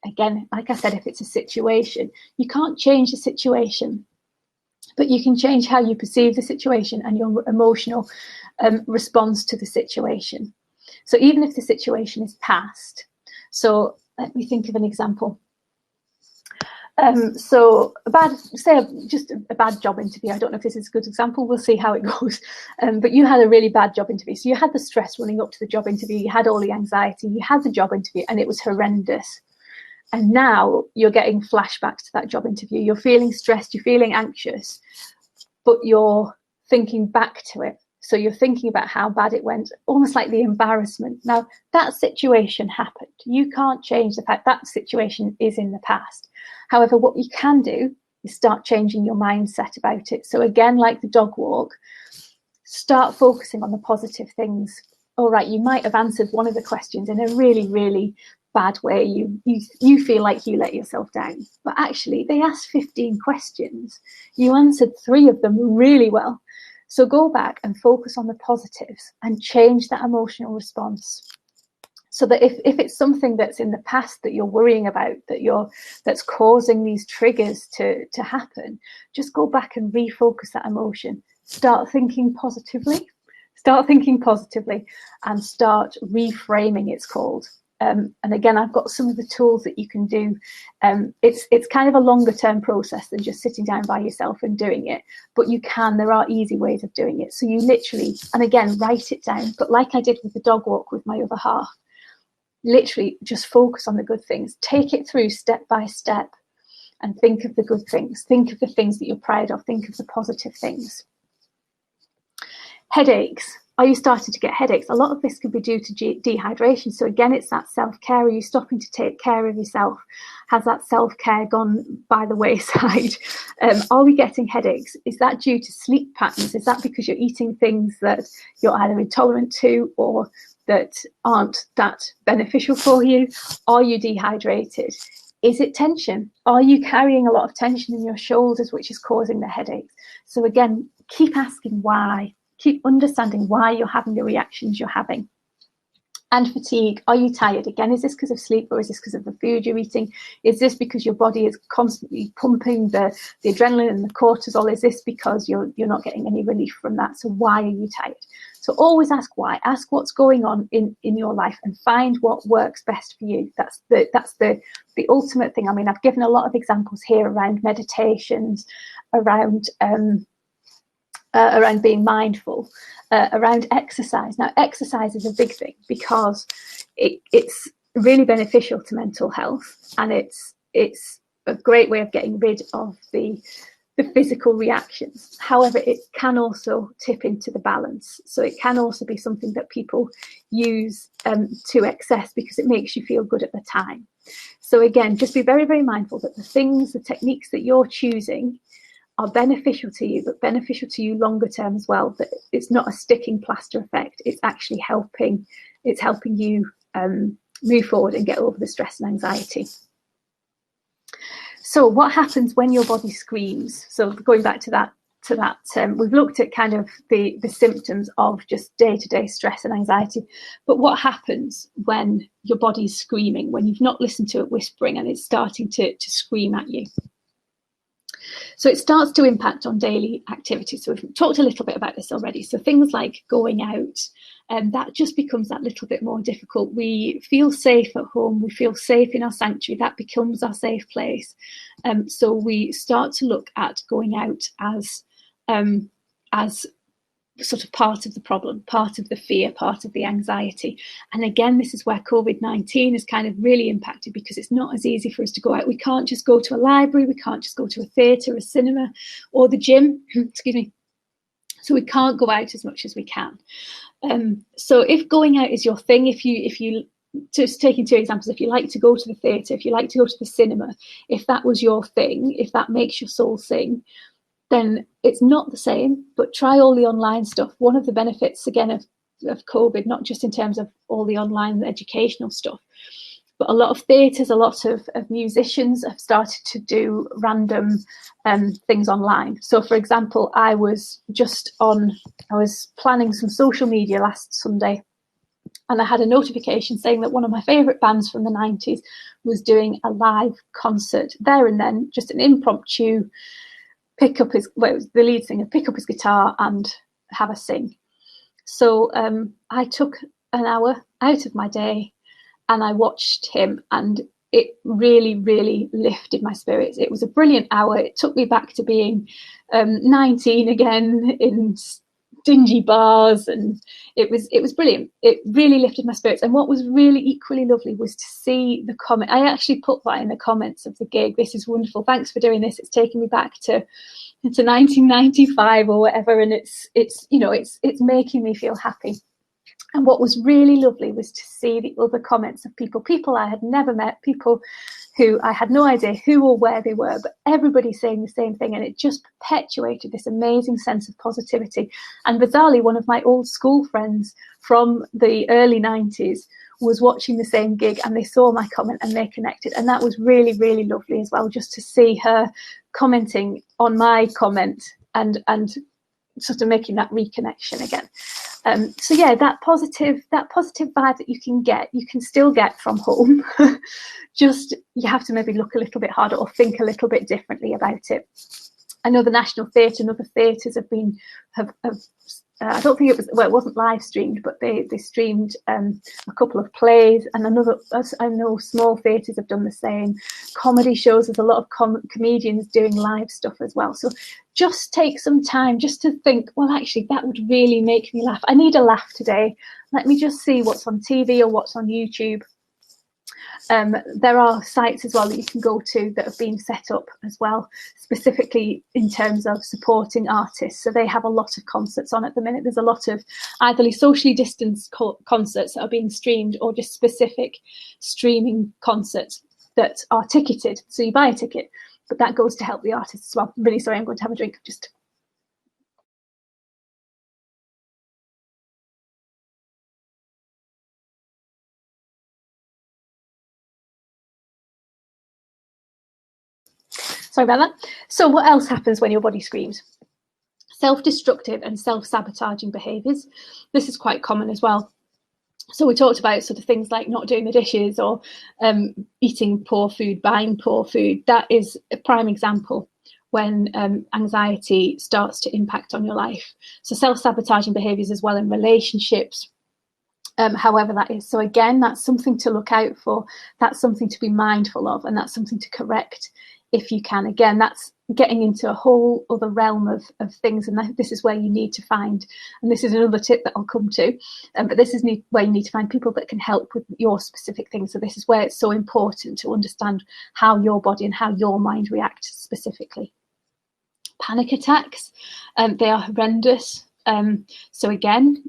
Again, like I said, if it's a situation, you can't change the situation, but you can change how you perceive the situation and your emotional response to the situation. So even if the situation is past, so let me think of an example. So just a bad job interview. I don't know if this is a good example. We'll see how it goes. But you had a really bad job interview. So you had the stress running up to the job interview. You had all the anxiety. You had the job interview and it was horrendous. And now you're getting flashbacks to that job interview. You're feeling stressed. You're feeling anxious, but you're thinking back to it. So you're thinking about how bad it went, almost like the embarrassment. Now, that situation happened. You can't change the fact that situation is in the past. However, what you can do is start changing your mindset about it. So again, like the dog walk, start focusing on the positive things. All right, you might have answered one of the questions in a really, really bad way. You feel like you let yourself down. But actually, they asked 15 questions. You answered 3 of them really well. So go back and focus on the positives and change that emotional response. So that if it's something that's in the past that you're worrying about, that's causing these triggers to happen, just go back and refocus that emotion. Start thinking positively. And start reframing, it's called. And again, I've got some of the tools that you can do. It's kind of a longer term process than just sitting down by yourself and doing it, but there are easy ways of doing it. So you literally, and again, write it down, but like I did with the dog walk with my other half, literally just focus on the good things, take it through step by step and think of the good things, think of the things that you're proud of, think of the positive things. Headaches. Are you starting to get headaches? A lot of this could be due to dehydration. So again, it's that self-care. Are you stopping to take care of yourself? Has that self-care gone by the wayside? Are we getting headaches? Is that due to sleep patterns? Is that because you're eating things that you're either intolerant to, or that aren't that beneficial for you? Are you dehydrated? Is it tension? Are you carrying a lot of tension in your shoulders, which is causing the headaches? So again, keep asking why, keep understanding why you're having the reactions you're having. And fatigue. Are you tired? Again, is this because of sleep, or is this because of the food you're eating? Is this because your body is constantly pumping the adrenaline and the cortisol? Is this because you're not getting any relief from that? So why are you tired? So always ask why. Ask what's going on in your life and find what works best for you. That's the ultimate thing. I mean, I've given a lot of examples here around meditations, around being mindful, around exercise. Now, exercise is a big thing because it's really beneficial to mental health, and it's a great way of getting rid of the physical reactions. However, it can also tip into the balance. So it can also be something that people use to excess because it makes you feel good at the time. So again, just be very, very mindful that the techniques that you're choosing are beneficial to you, but beneficial to you longer term as well. That it's not a sticking plaster effect. It's actually helping. It's helping you move forward and get over the stress and anxiety. So what happens when your body screams? So going back to that, we've looked at kind of the symptoms of just day-to-day stress and anxiety. But what happens when your body's screaming, when you've not listened to it whispering and it's starting to scream at you? So it starts to impact on daily activities. So we've talked a little bit about this already. So things like going out, and that just becomes that little bit more difficult. We feel safe at home. We feel safe in our sanctuary. That becomes our safe place. So we start to look at going out as sort of part of the problem, part of the fear, part of the anxiety. And again, this is where COVID-19 has kind of really impacted, because it's not as easy for us to go out. We can't just go to a library, we can't just go to a theatre, a cinema, or the gym, excuse me. So we can't go out as much as we can. So if going out is your thing, if you just taking two examples, if you like to go to the theatre, if you like to go to the cinema, if that was your thing, if that makes your soul sing, then it's not the same, but try all the online stuff. One of the benefits, again, of COVID, not just in terms of all the online educational stuff, but a lot of theatres, a lot of musicians have started to do random things online. So, for example, I was planning some social media last Sunday, and I had a notification saying that one of my favourite bands from the 90s was doing a live concert there and then, just an impromptu pick up his guitar and have a sing. So I took an hour out of my day and I watched him, and it really, really lifted my spirits. It was a brilliant hour. It took me back to being 19 again in dingy bars, and it was brilliant. It really lifted my spirits. And what was really equally lovely was to see the comment. I actually put that in the comments of the gig. This is wonderful. Thanks for doing this. It's taking me back to 1995 or whatever, and it's making me feel happy. And what was really lovely was to see the other comments of people I had never met, people who I had no idea who or where they were, but everybody saying the same thing, and it just perpetuated this amazing sense of positivity. And bizarrely, one of my old school friends from the early 90s was watching the same gig, and they saw my comment and they connected, and that was really, really lovely as well, just to see her commenting on my comment and sort of making that reconnection again. So yeah, that positive vibe that you can still get from home. Just you have to maybe look a little bit harder or think a little bit differently about it. I know the National Theatre and other theatres have I don't think it wasn't live streamed, but they streamed a couple of plays, and I know small theatres have done the same. Comedy shows, there's a lot of comedians doing live stuff as well. So just take some time just to think, well, actually, that would really make me laugh. I need a laugh today. Let me just see what's on TV or what's on YouTube. There are sites as well that you can go to that have been set up as well, specifically in terms of supporting artists. So they have a lot of concerts on at the minute. There's a lot of either socially distanced concerts that are being streamed, or just specific streaming concerts that are ticketed. So you buy a ticket, but that goes to help the artists as well. I'm really sorry, I'm going to have a drink. Just Sorry about that. So what else happens when your body screams? Self-destructive and self-sabotaging behaviours. This is quite common as well. So we talked about sort of things like not doing the dishes or eating poor food, buying poor food. That is a prime example when anxiety starts to impact on your life. So self-sabotaging behaviours as well in relationships, however that is. So again, that's something to look out for. That's something to be mindful of, and that's something to correct if you can. Again, that's getting into a whole other realm of things, and this is where you need to find, and this is another tip that I'll come to, but this is where you need to find people that can help with your specific things. So this is where it's so important to understand how your body and how your mind react specifically. Panic attacks, they are horrendous. So again,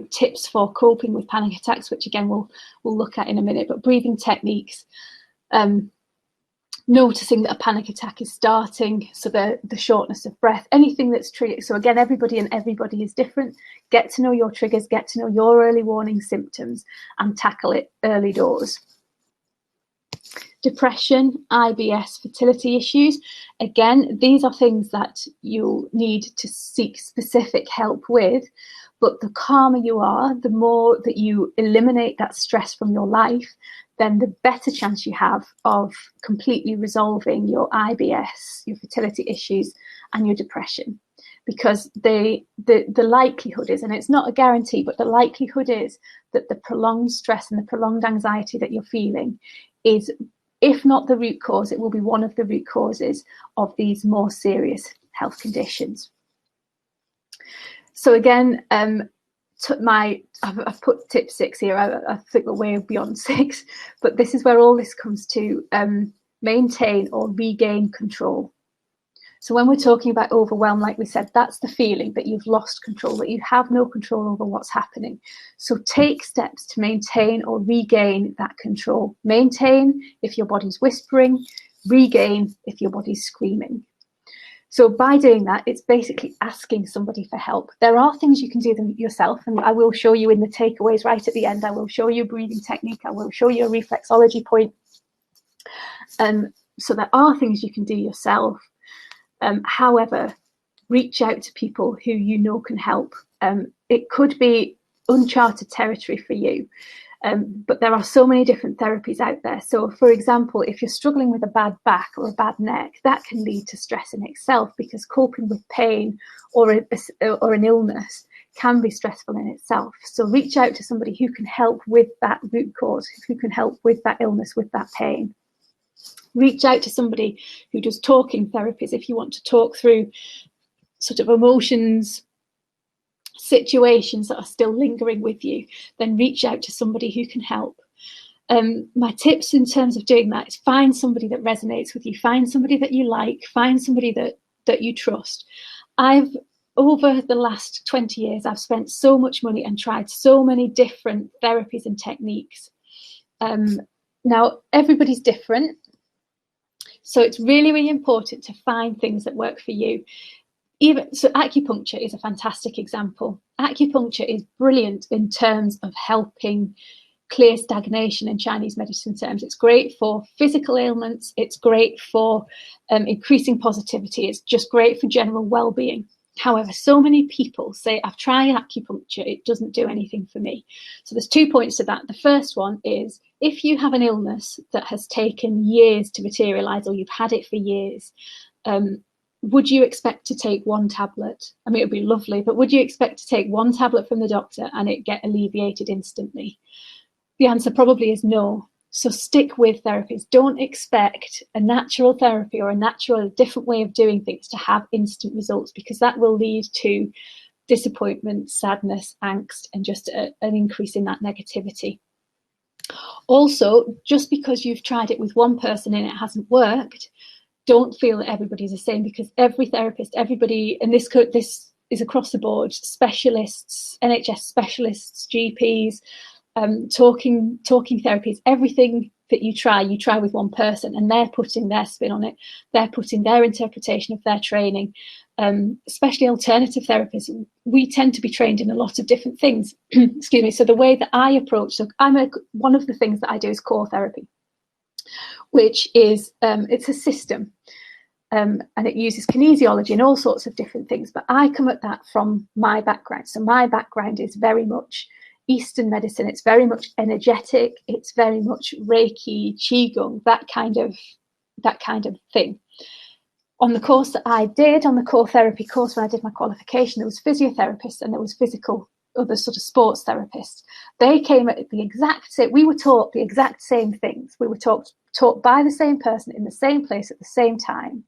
tips for coping with panic attacks, which again we'll look at in a minute, but breathing techniques, noticing that a panic attack is starting, so the shortness of breath, anything that's triggered. So again, everybody is different. Get to know your triggers, get to know your early warning symptoms, and tackle it early doors. Depression, IBS, fertility issues. Again, these are things that you'll need to seek specific help with. But the calmer you are, the more that you eliminate that stress from your life, then the better chance you have of completely resolving your IBS, your fertility issues, and your depression. Because the likelihood is, and it's not a guarantee, but the likelihood is that the prolonged stress and the prolonged anxiety that you're feeling is, if not the root cause, it will be one of the root causes of these more serious health conditions. So again, I've put tip 6 here. I think we're way beyond 6, but this is where all this comes to: maintain or regain control. So when we're talking about overwhelm, like we said, that's the feeling that you've lost control, that you have no control over what's happening. So take steps to maintain or regain that control. Maintain if your body's whispering, regain if your body's screaming. So by doing that, it's basically asking somebody for help. There are things you can do them yourself, and I will show you in the takeaways right at the end. I will show you a breathing technique. I will show you a reflexology point. So there are things you can do yourself. However, reach out to people who you know can help. It could be uncharted territory for you, but there are so many different therapies out there. So, for example, if you're struggling with a bad back or a bad neck, that can lead to stress in itself, because coping with pain or an illness can be stressful in itself. So reach out to somebody who can help with that root cause, who can help with that illness, with that pain. Reach out to somebody who does talking therapies if you want to talk through sort of emotions, situations that are still lingering with you. Then reach out to somebody who can help. My tips in terms of doing that is find somebody that resonates with you, find somebody that you like, find somebody that you trust. Over the last 20 years, I've spent so much money and tried so many different therapies and techniques. Now, everybody's different. So it's really, really important to find things that work for you. So acupuncture is a fantastic example. Acupuncture is brilliant in terms of helping clear stagnation in Chinese medicine terms. It's great for physical ailments. It's great for increasing positivity. It's just great for general well-being. However, so many people say, I've tried acupuncture, it doesn't do anything for me. So there's 2 points to that. The first one is, if you have an illness that has taken years to materialize, or you've had it for years, would you expect to take one tablet? I mean, it would be lovely, but would you expect to take one tablet from the doctor and it get alleviated instantly? The answer probably is no. So stick with therapies. Don't expect a natural therapy or a different way of doing things to have instant results, because that will lead to disappointment, sadness, angst, and just an increase in that negativity. Also, just because you've tried it with one person and it hasn't worked, don't feel that everybody's the same, because every therapist, everybody, and this is across the board, specialists, NHS specialists, GPs, talking therapies, everything that you try with one person, and they're putting their spin on it. They're putting their interpretation of their training. Especially alternative therapists, we tend to be trained in a lot of different things. Excuse me. So the way that I approach, one of the things that I do is core therapy, which is it's a system. and it uses kinesiology and all sorts of different things. But I come at that from my background. So my background is very much Eastern medicine. It's very much energetic. It's very much Reiki, Qigong, that kind of thing. On the course that I did, on the core therapy course, when I did my qualification, there was physiotherapists and there was other sort of sports therapists. They came at the exact same, we were taught the exact same things. We were taught by the same person in the same place at the same time.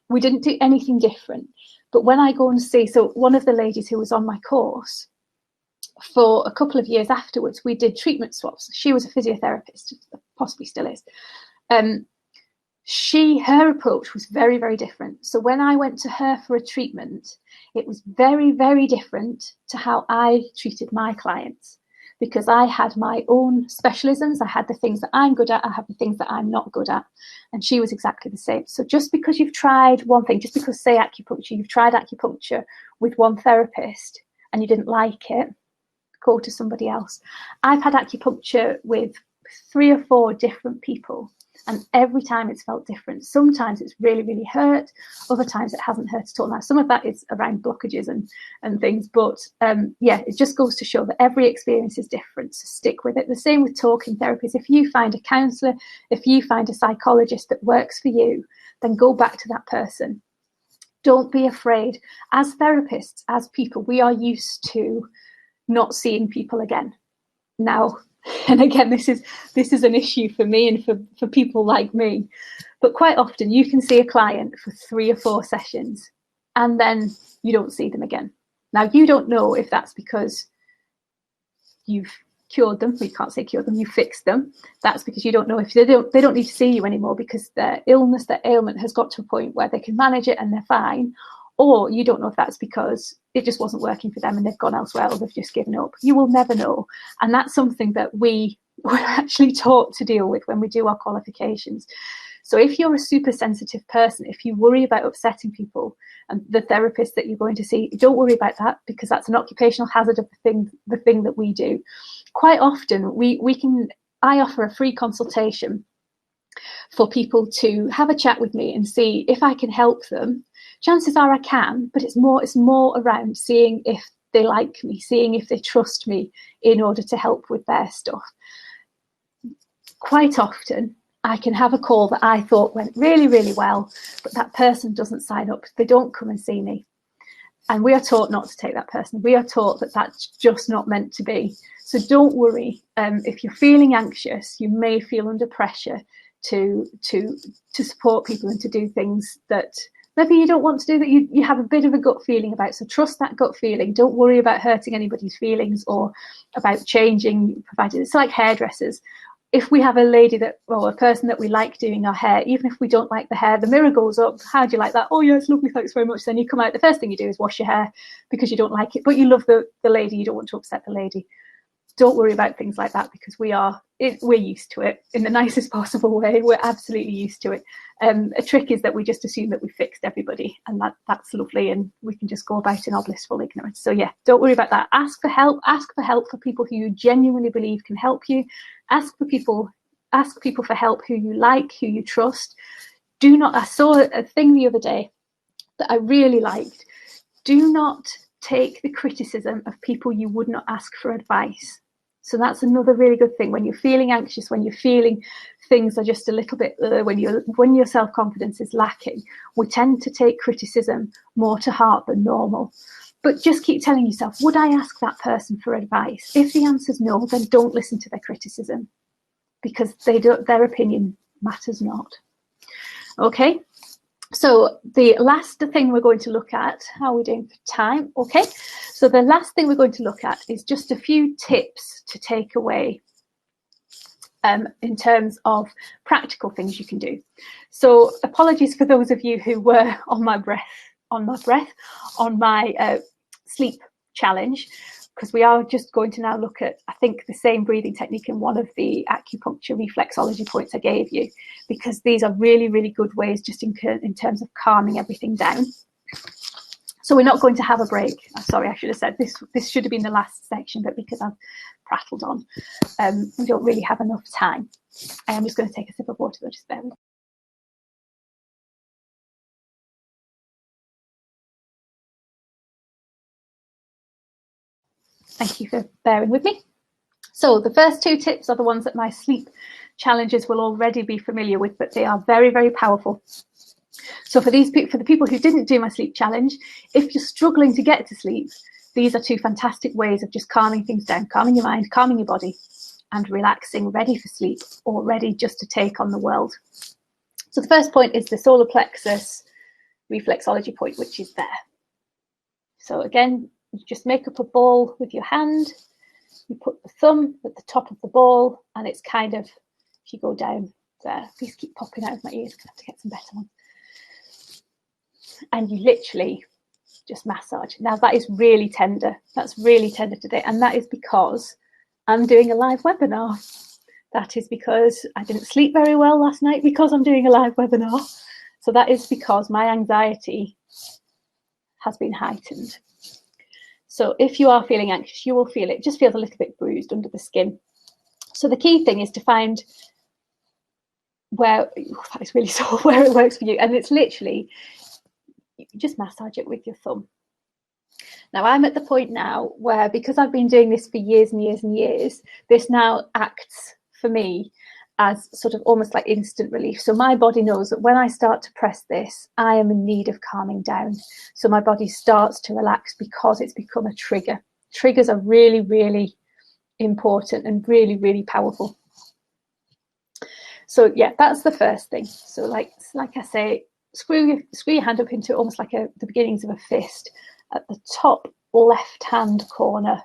We didn't do anything different. But when I go and see, so one of the ladies who was on my course, for a couple of years afterwards, we did treatment swaps. She was a physiotherapist, possibly still is. Her approach was very, very different. So when I went to her for a treatment, it was very, very different to how I treated my clients, because I had my own specialisms. I had the things that I'm good at. I have the things that I'm not good at. And she was exactly the same. So just because you've tried one thing, just because, say, acupuncture, you've tried acupuncture with one therapist and you didn't like it, go to somebody else. I've had acupuncture with 3 or 4 different people, and every time it's felt different. Sometimes it's really, really hurt. Other times it hasn't hurt at all. Now, some of that is around blockages and things, but yeah, it just goes to show that every experience is different. So stick with it. The same with talking therapies. If you find a counsellor, if you find a psychologist that works for you, then go back to that person. Don't be afraid. As therapists, as people, we are used to not seeing people again. Now, and again, this is an issue for me and for people like me, but quite often you can see a client for 3 or 4 sessions and then you don't see them again. Now, you don't know if that's because you've cured them. We can't say cured them, you fixed them. That's because you don't know if they don't need to see you anymore because their illness, their ailment has got to a point where they can manage it and they're fine. Or you don't know if that's because it just wasn't working for them and they've gone elsewhere or they've just given up. You will never know. And that's something that we were actually taught to deal with when we do our qualifications. So if you're a super sensitive person, if you worry about upsetting people and the therapist that you're going to see, don't worry about that, because that's an occupational hazard of the thing that we do. Quite often I offer a free consultation for people to have a chat with me and see if I can help them. Chances are I can, but it's more around seeing if they like me, seeing if they trust me in order to help with their stuff. Quite often I can have a call that I thought went really, really well, but that person doesn't sign up. They don't come and see me. And we are taught not to take that person. We are taught that that's just not meant to be. So don't worry. If you're feeling anxious, you may feel under pressure to support people and to do things that maybe you don't want to do, that you have a bit of a gut feeling about. So trust that gut feeling. Don't worry about hurting anybody's feelings or about changing, provided it's like hairdressers. If we have a lady or a person that we like doing our hair, even if we don't like the hair, the mirror goes up. How do you like that? Oh yeah, it's lovely, thanks very much. Then you come out, the first thing you do is wash your hair because you don't like it, but you love the lady, you don't want to upset the lady. Don't worry about things like that, because we're used to it in the nicest possible way. We're absolutely used to it. A trick is that we just assume that we fixed everybody, and that's lovely, and we can just go about in our blissful ignorance. So yeah, don't worry about that. Ask for help. Ask for help for people who you genuinely believe can help you. Ask people for help who you like, who you trust. I saw a thing the other day that I really liked. Do not take the criticism of people you would not ask for advice. So that's another really good thing. When you're feeling anxious, when you're feeling things are just a little bit, when your self-confidence is lacking, we tend to take criticism more to heart than normal. But just keep telling yourself, would I ask that person for advice? If the answer's no, then don't listen to their criticism, because their opinion matters not. Okay. So the last thing we're going to look at, how are we doing for time? Okay, so the last thing we're going to look at is just a few tips to take away in terms of practical things you can do. So apologies for those of you who were on my sleep challenge, because we are just going to now look at, I think, the same breathing technique in one of the acupuncture reflexology points I gave you, because these are really, really good ways just in terms of calming everything down. So we're not going to have a break. Sorry, I should have said this should have been the last section, but because I've prattled on, we don't really have enough time. I am just going to take a sip of water, though, just bear with me. Thank you for bearing with me. So the first two tips are the ones that my sleep challenges will already be familiar with, but they are very, very powerful. So for the people who didn't do my sleep challenge, if you're struggling to get to sleep, these are two fantastic ways of just calming things down, calming your mind, calming your body, and relaxing, ready for sleep, or ready just to take on the world. So the first point is the solar plexus reflexology point, which is there. So again, you just make up a ball with your hand. You put the thumb at the top of the ball, and it's kind of, if you go down there, these keep popping out of my ears, I'm gonna have to get some better ones. And you literally just massage. Now that is really tender. That's really tender today, and that is because I'm doing a live webinar. That is because I didn't sleep very well last night because I'm doing a live webinar. So that is because my anxiety has been heightened. So if you are feeling anxious, you will feel it. It just feels a little bit bruised under the skin. So the key thing is to find where, that is really sore, where it works for you. And it's literally, you just massage it with your thumb. Now I'm at the point now where, because I've been doing this for years and years and years, this now acts for me as sort of almost like instant relief. So my body knows that when I start to press this, I am in need of calming down. So my body starts to relax because it's become a trigger. Triggers are really, really important and really, really powerful. So yeah, that's the first thing. So like I say, screw your hand up into almost like the beginnings of a fist at the top left hand corner,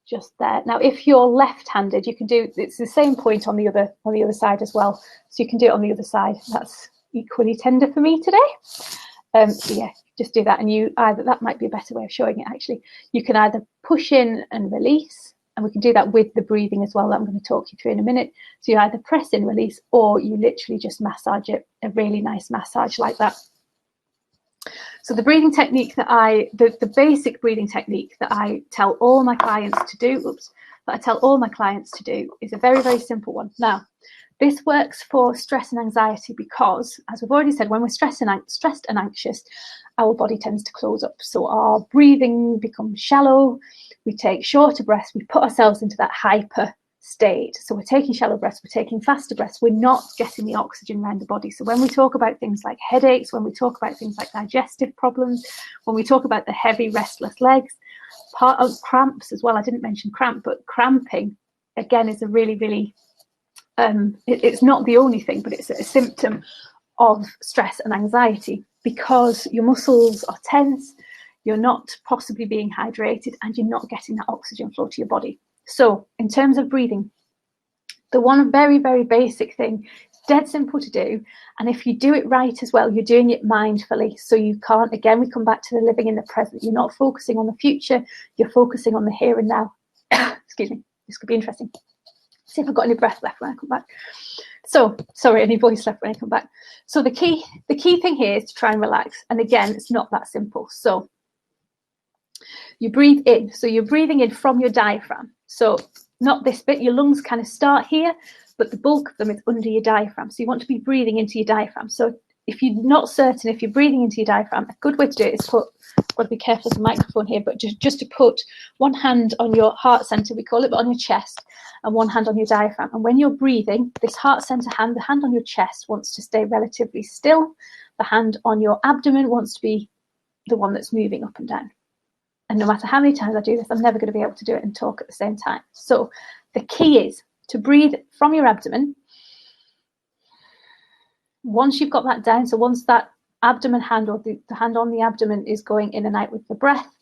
just there. Now if you're left-handed, you can do, it's the same point on the other side as well, so you can do it on the other side. That's equally tender for me today. So yeah, just do that, and you either, that might be a better way of showing it actually, you can either push in and release, and we can do that with the breathing as well, that I'm going to talk you through in a minute. So you either press in, release, or you literally just massage it, a really nice massage like that. So the breathing technique that the basic breathing technique that I tell all my clients to do, is a very, very simple one. Now, this works for stress and anxiety because, as we've already said, when we're stressed and anxious, our body tends to close up. So our breathing becomes shallow, we take shorter breaths, we put ourselves into that hyper state. So we're taking shallow breaths, we're taking faster breaths, we're not getting the oxygen around the body. So when we talk about things like headaches, when we talk about things like digestive problems, when we talk about the heavy restless legs, part of cramps as well, I didn't mention cramp, but cramping again is a really, really it's not the only thing, but it's a symptom of stress and anxiety because your muscles are tense, you're not possibly being hydrated, and you're not getting that oxygen flow to your body. So in terms of breathing, the one very, very basic thing, dead simple to do, and if you do it right as well, you're doing it mindfully. So you can't, again, we come back to the living in the present. You're not focusing on the future, you're focusing on the here and now. Excuse me, this could be interesting. See if I've got any breath left when I come back. So, sorry, any voice left when I come back. So the key thing here is to try and relax. And again, it's not that simple. So you breathe in. So you're breathing in from your diaphragm. So not this bit, your lungs kind of start here, but the bulk of them is under your diaphragm. So you want to be breathing into your diaphragm. So if you're not certain if you're breathing into your diaphragm, a good way to do it is put, I've got to be careful of the microphone here, but just to put one hand on your heart center, we call it, but on your chest, and one hand on your diaphragm. And when you're breathing, this heart center hand, the hand on your chest wants to stay relatively still. The hand on your abdomen wants to be the one that's moving up and down. And no matter how many times I do this, I'm never going to be able to do it and talk at the same time. So the key is to breathe from your abdomen. Once you've got that down, so once that abdomen hand or the hand on the abdomen is going in and out with the breath,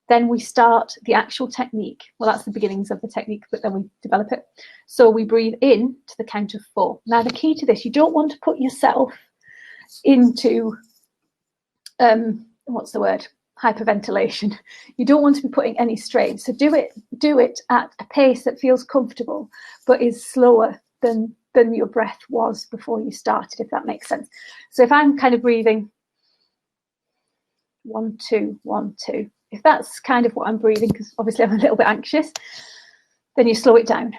then we start the actual technique. Well, that's the beginnings of the technique, but then we develop it. So we breathe in to the count of 4. Now, the key to this, you don't want to put yourself into, what's the word? Hyperventilation. You don't want to be putting any strain. So do it at a pace that feels comfortable, but is slower than your breath was before you started, if that makes sense. So if I'm kind of breathing 1, 2, 1, 2, if that's kind of what I'm breathing, because obviously I'm a little bit anxious, then you slow it down.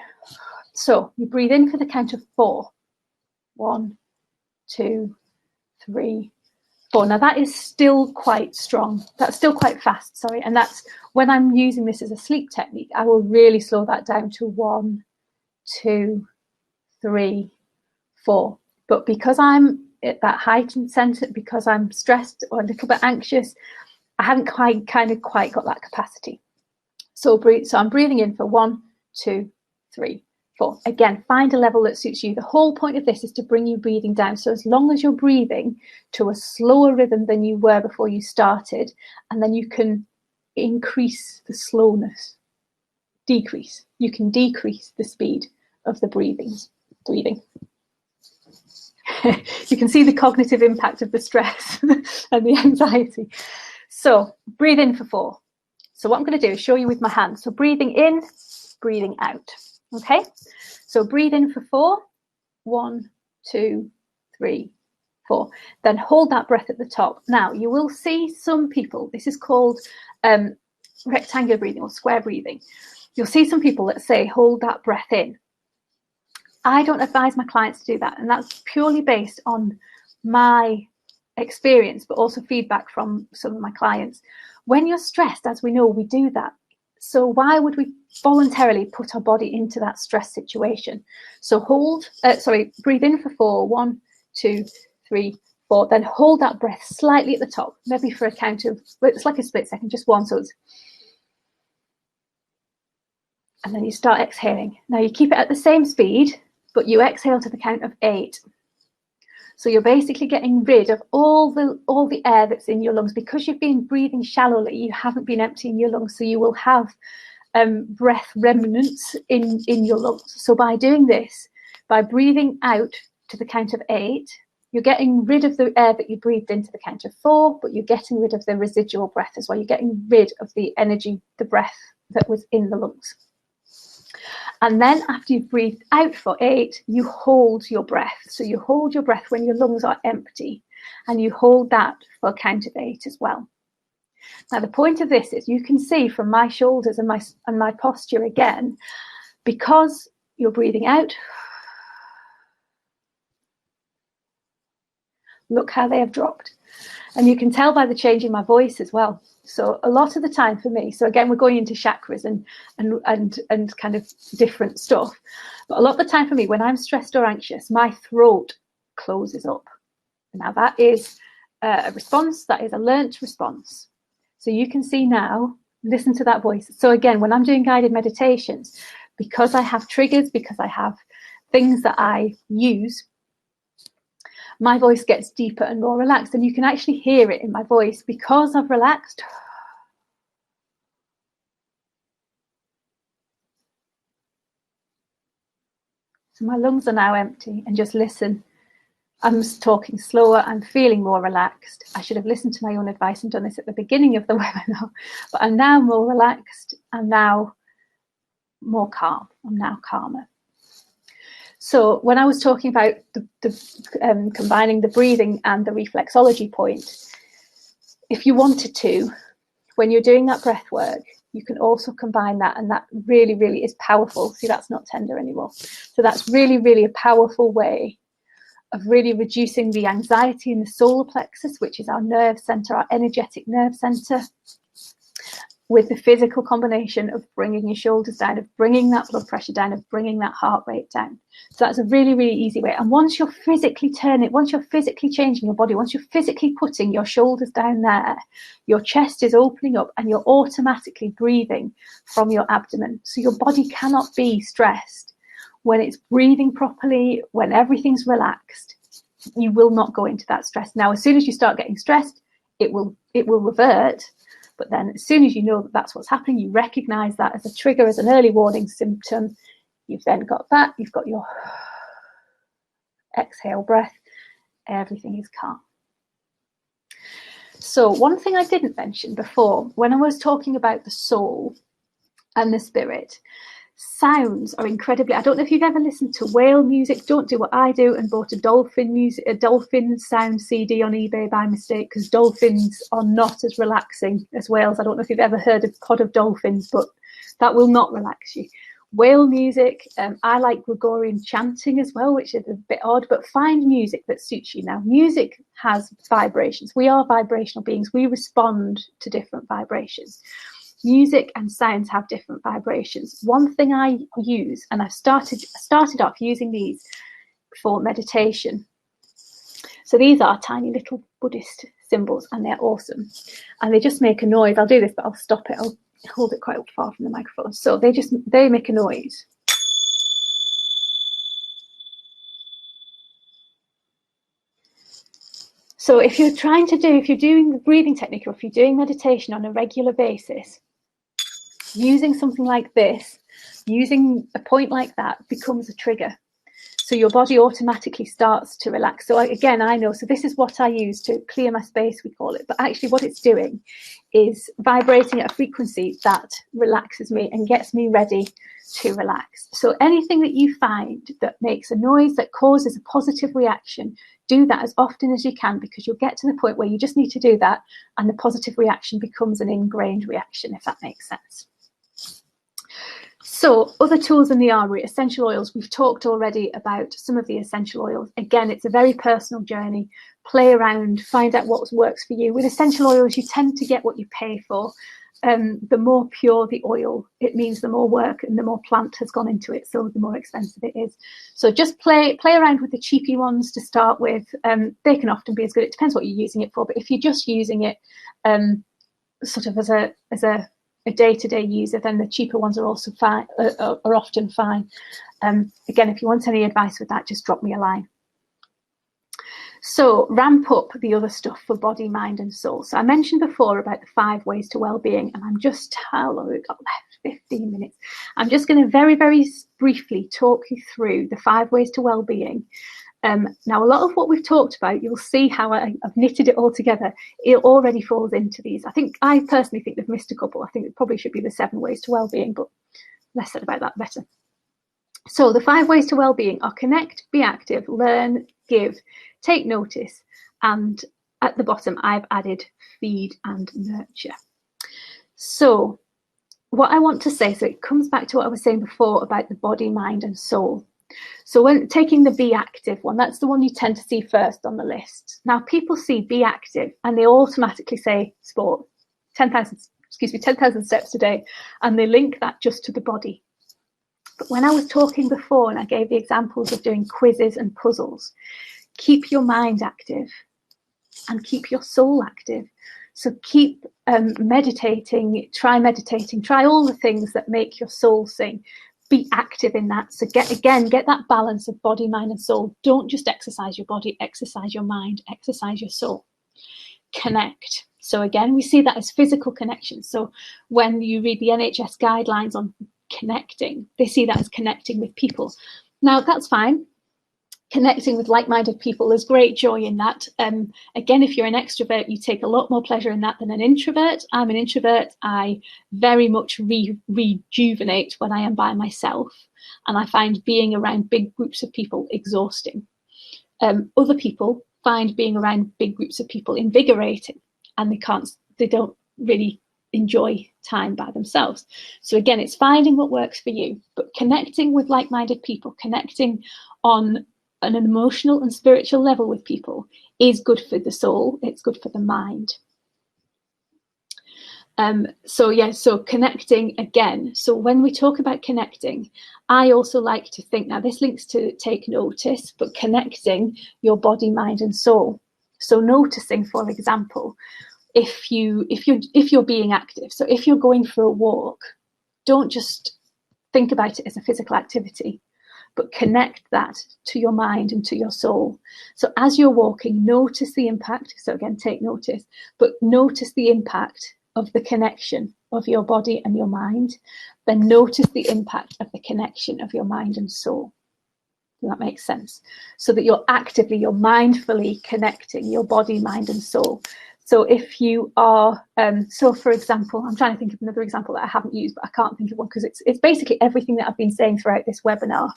So you breathe in for the count of 4. 1, 2, 3, 4. Now that is still quite strong. That's still quite fast, sorry. And that's when I'm using this as a sleep technique, I will really slow that down to 1, 2, 3, 4. But because I'm at that heightened center, because I'm stressed or a little bit anxious, I haven't quite got that capacity. So I'm breathing in for 1, 2, 3, 4. Again, find a level that suits you. The whole point of this is to bring you breathing down. So as long as you're breathing to a slower rhythm than you were before you started, and then you can increase the slowness, decrease. You can decrease the speed of the breathing. You can see the cognitive impact of the stress and the anxiety. So breathe in for 4. So what I'm going to do is show you with my hands. So breathing in, breathing out. Okay, so breathe in for 4. 1, 2, 3, 4. Then hold that breath at the top. Now you will see some people, this is called rectangular breathing or square breathing. You'll see some people that say hold that breath in. I don't advise my clients to do that, and that's purely based on my experience, but also feedback from some of my clients. When you're stressed, as we know, we do that. So why would we voluntarily put our body into that stress situation? So breathe in for 4. 1, 2, 3, 4. Then hold that breath slightly at the top, maybe for a count of, it's like a split second, just 1. So it's, and then you start exhaling. Now you keep it at the same speed, but you exhale to the count of 8. So you're basically getting rid of all the air that's in your lungs. Because you've been breathing shallowly, you haven't been emptying your lungs, so you will have breath remnants in your lungs. So by doing this, by breathing out to the count of 8, you're getting rid of the air that you breathed into the count of 4, but you're getting rid of the residual breath as well. You're getting rid of the energy, the breath that was in the lungs. And then after you've breathed out for 8, you hold your breath. So you hold your breath when your lungs are empty, and you hold that for a count of 8 as well. Now the point of this is you can see from my shoulders and my posture again, because you're breathing out, look how they have dropped. And you can tell by the change in my voice as well. So a lot of the time for me, so again, we're going into chakras and kind of different stuff. But a lot of the time for me, when I'm stressed or anxious, my throat closes up. Now that is a response, that is a learnt response. So you can see now, listen to that voice. So again, when I'm doing guided meditations, because I have triggers, because I have things that I use, my voice gets deeper and more relaxed, and you can actually hear it in my voice because I've relaxed. So my lungs are now empty, and just listen. I'm talking slower, I'm feeling more relaxed. I should have listened to my own advice and done this at the beginning of the webinar, but I'm now more relaxed. I'm now more calm. I'm now calmer. So when I was talking about combining the breathing and the reflexology point, if you wanted to, when you're doing that breath work, you can also combine that, and that really, really is powerful. See, that's not tender anymore. So that's really, really a powerful way of really reducing the anxiety in the solar plexus, which is our nerve center, our energetic nerve center, with the physical combination of bringing your shoulders down, of bringing that blood pressure down, of bringing that heart rate down. So that's a really, really easy way. And once you're physically turning, once you're physically changing your body, once you're physically putting your shoulders down there, your chest is opening up and you're automatically breathing from your abdomen. So your body cannot be stressed. When it's breathing properly, when everything's relaxed, you will not go into that stress. Now, as soon as you start getting stressed, it will revert. But then as soon as you know that that's what's happening, you recognize that as a trigger, as an early warning symptom. You've then got that, you've got your exhale breath, everything is calm. So one thing I didn't mention before, when I was talking about the soul and the spirit, sounds are incredibly, I don't know if you've ever listened to whale music, don't do what I do and bought a dolphin sound CD on eBay by mistake, because dolphins are not as relaxing as whales. I don't know if you've ever heard of pod of dolphins, but that will not relax you. whale music. I like Gregorian chanting as well, which is a bit odd, but find music that suits you. Now, music has vibrations. We are vibrational beings. We respond to different vibrations. Music and sounds have different vibrations. One thing I use, and I've started off using these for meditation. So these are tiny little Buddhist symbols, and they're awesome. And they just make a noise. I'll do this, but I'll stop it. I'll hold it quite far from the microphone. So they make a noise. So if you're doing the breathing technique, or if you're doing meditation on a regular basis, using something like this, using a point like that becomes a trigger. So your body automatically starts to relax. So again, I know, so this is what I use to clear my space, we call it. But actually what it's doing is vibrating at a frequency that relaxes me and gets me ready to relax. So anything that you find that makes a noise, that causes a positive reaction, do that as often as you can, because you'll get to the point where you just need to do that and the positive reaction becomes an ingrained reaction, if that makes sense. So other tools in the armoury, essential oils. We've talked already about some of the essential oils. Again, it's a very personal journey. Play around, find out what works for you. With essential oils, you tend to get what you pay for. The more pure the oil, it means the more work and the more plant has gone into it, so the more expensive it is. So just play around with the cheapy ones to start with. They can often be as good. It depends what you're using it for, but if you're just using it sort of as a day-to-day user, then the cheaper ones are also fine, are often fine. Again, if you want any advice with that, just drop me a line. So ramp up the other stuff for body, mind and soul. So I mentioned before about the 5 ways to well-being, and I'm just, how long we've got left? 15 minutes. I'm just going to very, very briefly talk you through the 5 ways to well-being. Now, a lot of what we've talked about, you'll see how I've knitted it all together. It already falls into these. I personally think they've missed a couple. I think it probably should be the 7 ways to well-being, but less said about that, better. So the 5 ways to well-being are connect, be active, learn, give, take notice, and at the bottom, I've added feed and nurture. So what I want to say, so it comes back to what I was saying before about the body, mind and soul. So when taking the be active one, that's the one you tend to see first on the list. Now people see be active and they automatically say sport, 10,000 steps a day, and they link that just to the body. But when I was talking before and I gave the examples of doing quizzes and puzzles, keep your mind active and keep your soul active. So keep meditating, try all the things that make your soul sing. Be active in that. So get that balance of body, mind and soul. Don't just exercise your body, exercise your mind, exercise your soul. Connect. So again, we see that as physical connection. So when you read the NHS guidelines on connecting, they see that as connecting with people. Now that's fine. Connecting with like-minded people, there's great joy in that. Again, if you're an extrovert, you take a lot more pleasure in that than an introvert. I'm an introvert. I very much rejuvenate when I am by myself, and I find being around big groups of people exhausting. Other people find being around big groups of people invigorating, and they don't really enjoy time by themselves. So again, it's finding what works for you, but connecting with like-minded people, connecting on an emotional and spiritual level with people is good for the soul. It's good for the mind. So connecting again. So when we talk about connecting, I also like to think, now this links to take notice, but connecting your body, mind and soul. So noticing, for example, if you're being active, so if you're going for a walk, don't just think about it as a physical activity, but connect that to your mind and to your soul. So as you're walking, notice the impact. So again, take notice, but notice the impact of the connection of your body and your mind. Then notice the impact of the connection of your mind and soul. Does that make sense? So that you're mindfully connecting your body, mind and soul. So if you are, so for example, I'm trying to think of another example that I haven't used, but I can't think of one because it's basically everything that I've been saying throughout this webinar.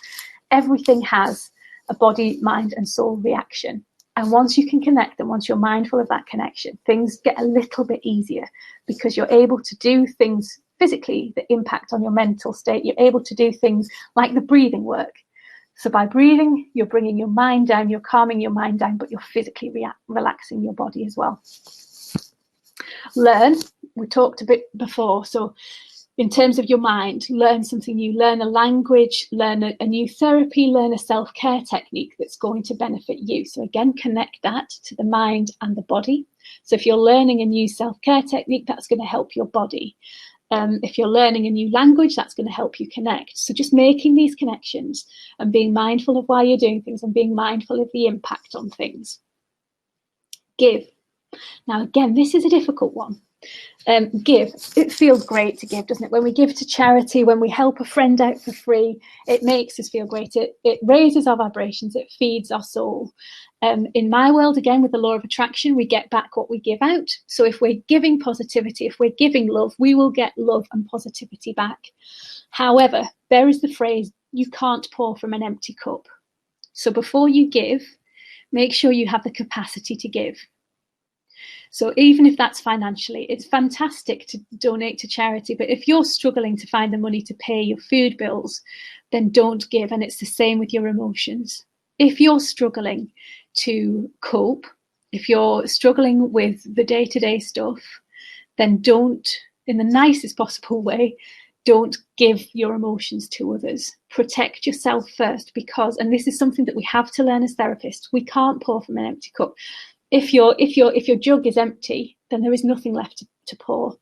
Everything has a body, mind and soul reaction. And once you can connect and once you're mindful of that connection, things get a little bit easier because you're able to do things physically, the impact on your mental state. You're able to do things like the breathing work. So by breathing, you're bringing your mind down, you're calming your mind down, but you're physically relaxing your body as well. Learn, we talked a bit before. So in terms of your mind, learn something new, learn a language, learn a new therapy, learn a self-care technique that's going to benefit you. So again, connect that to the mind and the body. So if you're learning a new self-care technique, that's going to help your body. If you're learning a new language, that's going to help you connect. So just making these connections and being mindful of why you're doing things and being mindful of the impact on things. Give. Now, again, this is a difficult one. Give. It feels great to give, doesn't it? When we give to charity, when we help a friend out for free, it makes us feel great. It raises our vibrations. It feeds our soul. In my world, again, with the law of attraction, we get back what we give out. So if we're giving positivity, if we're giving love, we will get love and positivity back. However, there is the phrase, you can't pour from an empty cup. So before you give, make sure you have the capacity to give. So even if that's financially, it's fantastic to donate to charity. But if you're struggling to find the money to pay your food bills, then don't give. And it's the same with your emotions. If you're struggling to cope, if you're struggling with the day-to-day stuff, then don't, in the nicest possible way, don't give your emotions to others. Protect yourself first, because, and this is something that we have to learn as therapists, we can't pour from an empty cup. If your jug is empty, then there is nothing left to pour.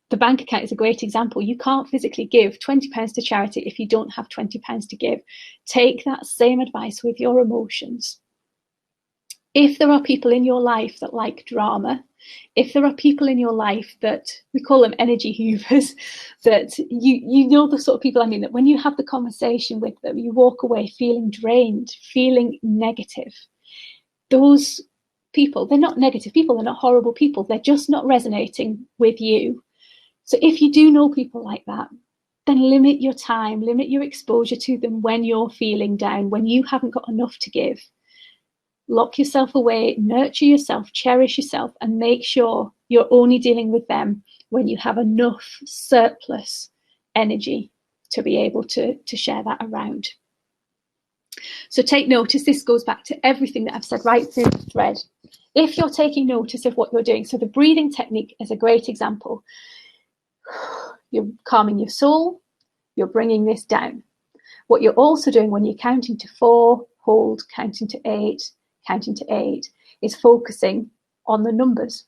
The bank account is a great example. You can't physically give £20 to charity if you don't have £20 to give. Take that same advice with your emotions. If there are people in your life that like drama, if there are people in your life that, we call them energy hoovers, that you know the sort of people I mean, that when you have the conversation with them, you walk away feeling drained, feeling negative. Those people, they're not negative people, they're not horrible people, they're just not resonating with you. So if you do know people like that, then limit your time, limit your exposure to them when you're feeling down, when you haven't got enough to give. Lock yourself away, nurture yourself, cherish yourself, and make sure you're only dealing with them when you have enough surplus energy to be able to share that around. So take notice. This goes back to everything that I've said right through the thread. If you're taking notice of what you're doing, so the breathing technique is a great example. You're calming your soul, you're bringing this down. What you're also doing when you're counting to 4, hold, counting to 8, is focusing on the numbers.